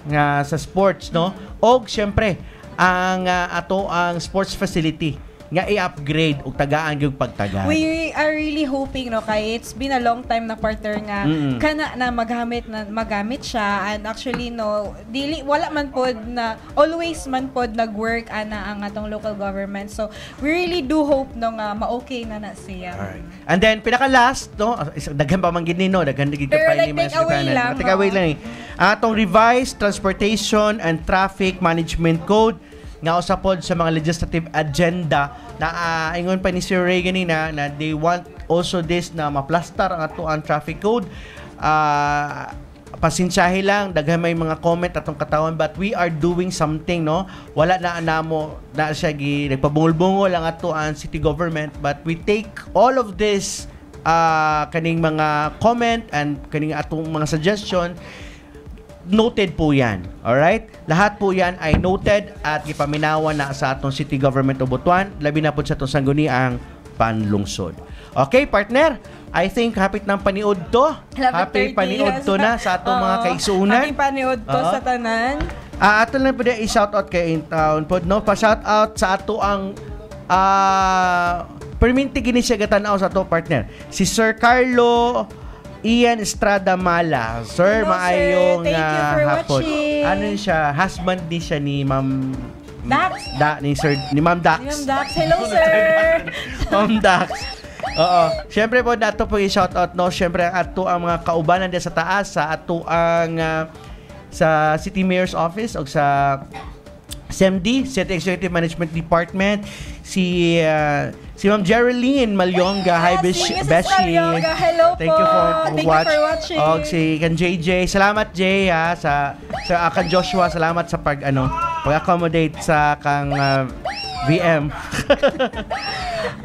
nga sa sports no og syempre ang ato ang sports facility nga i-upgrade ug tagaan gyud pagtagad. We are really hoping no kay it's been a long time na partner nga kana na magamit siya and actually no dili wala man pod na always man pod nagwork ana ang atong local government. So we really do hope no nga ma-okay na siya. Alright. And then pinaka last no daghan pa man gid ni no daghan gid ka Pero pa like ni take away lang. Take away lang. Ang atong revised transportation and traffic management code nga usapod sa mga legislative agenda na ingon pa ni Sir Ray ganina na they want also this na maplastar ang ato ang traffic code. Pasensyahe lang daghan may mga comment atong katawan but we are doing something no wala na anamo na siya gi nagpabungol-bungol ang ato ang city government but we take all of this kaning mga comment and kaning atong mga suggestion noted po yan. Alright? Lahat po yan ay noted at ipaminawan na sa atong City Government of Butuan, labi na po sa atong sangguniang panlungsod. Okay, partner? I think hapit ng paniod to. Happy paniod to na sa atong mga kaisunan. Happy paniod to sa tanan. Ato lang po na i-shoutout kay Intown po. No? Pa-shoutout sa ato ang perminti gini siya gatanaw sa ato partner. Si Sir Carlo Ian Estrada Mala. Sir, hello, maayong sir. Thank you for hapon. watching. Ano siya? Husband din siya ni Ma'am Dax. Ni Ma'am Dax. Ma'am Dax. Hello, sir. Ma'am Dax. Oo. Siyempre po, dato po i-shoutout, no? Siyempre, ato ang mga kaubanan din sa taas, sa ato ang sa City Mayor's Office o sa CMD, City Executive Management Department, si Ma'am Geraldine Malyonga. Hi, Beshi. Hello Thank you for watching. Og si kan JJ. Salamat Jay ha sa kan Joshua. Salamat sa pag-accommodate sa kang VM.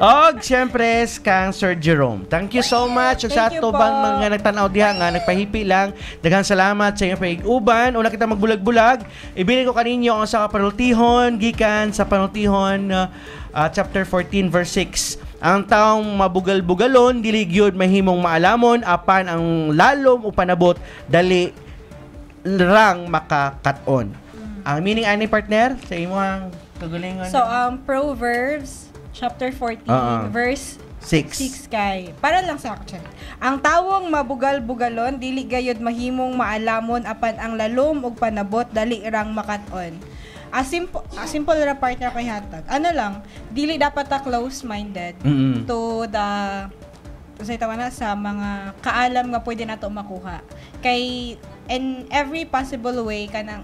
Og syempre kang Sir Jerome. Thank you so much sa Thank you ato po. bang mga nagtanaw diha nga nagpahipi lang. Daghang salamat sa inyong pag-uban. Una kita magbulag-bulag. Ibili ko kaninyo ang sa panultihon gikan sa panultihon chapter 14 verse 6. Ang taong mabugal-bugalon dili gyud mahimong maalamon apan ang lalom upanabot dali rang makakaton. Ang meaning ani partner sa imong kagalingon. So Proverbs chapter 14 verse 6 kay para lang sa action. Ang tawong mabugal-bugalon dili gayud mahimong maalamon apan ang lalom ug panabot dali rang makaton. Simple ra partner kay hatag. Ano lang, dili dapat ta close-minded to the sa mga kaalam nga pwede nato makuha. Kay in every possible way kanang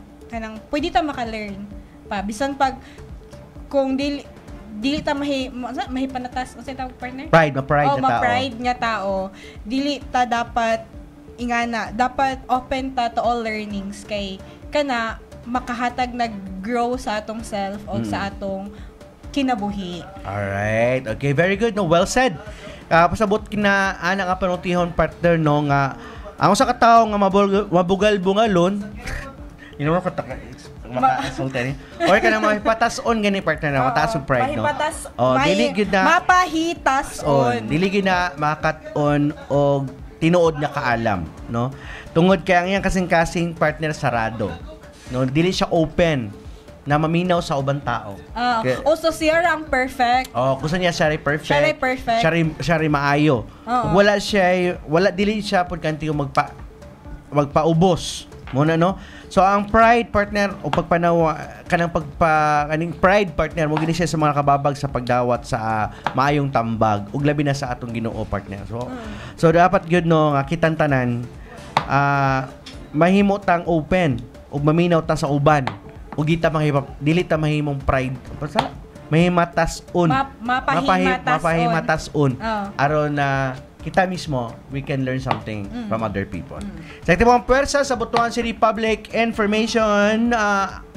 pwede ta maka-learn pa bisan pag kung dili ta mahipanatas o sa tawag partner? Pride nga tao. Dili ta dapat ingana, dapat open ta to all learnings kay kana makahatag nag-grow sa atong self o sa atong kinabuhi. Alright. Okay, very good. No, well said. Pasabot kina ana nga panutihon partner no nga ang sa katao nga mabugal bungalon ko makasulta ni or kanang mahipatason gani partner na mataas og pride no. Dili gyud na mapahitason. Dili gyud na makaton og tinuod niya kaalam no. Tungod kay ang iyang kasing-kasing partner sarado. No, dili siya open na maminaw sa ubang tao. So siya ang perfect. Gusto niya siya perfect. Siya rin maayo. Wala dili siya pud kanti magpaubos. Muna no. So ang pride partner o pagpanawa kaning pride partner mo gini siya sa mga kababag sa pagdawat sa maayong tambag ug labi na sa atong Ginoo partner. So dapat gyud no nga kitang tanan mahimo tang open ug maminaw ta sa uban. Ug dili ta mahimong pride. Basta mahimatason. Mapahimatason. Aron na kita mismo, we can learn something from other people. Sa ito pong pwersa sa Butuan City Public Information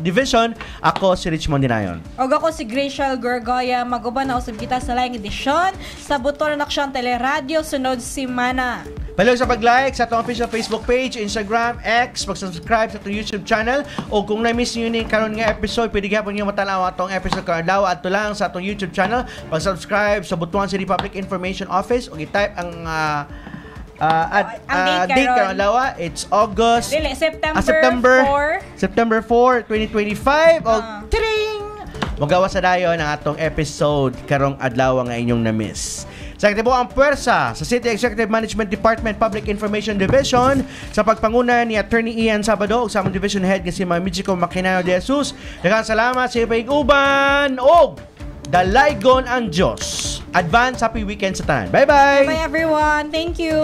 Division, ako si Richmond Dinayon. O ako si Gracial Gorgoya. Maguban na usab kita sa laing edisyon sa Butuan Aksyon Teleradio sunod simana. Palihog sa pag-like sa atong official Facebook page, Instagram, X, pag-subscribe sa atong YouTube channel, o kung na-miss nyo ni karon nga episode, pwede gapon nyo matanaw atong episode karon adto lang sa atong YouTube channel, pag-subscribe sa Butuan City Public Information Office, o i-type ang date karon lawa, it's August September 4, 2025, o tiring! Magawa sa dayon ang atong episode karong adlaw nga inyong na-miss. Sa aktibo ang puwersa sa City Executive Management Department Public Information Division sa pagpanguna ni Attorney Ian Sabado sa among Division Head nga si Michiko Maquinano de Jesus. Daghang salamat sa ipag-uban og dalaygon ang Dios. Advance happy weekend sa tanan. Bye-bye! Bye everyone. Thank you.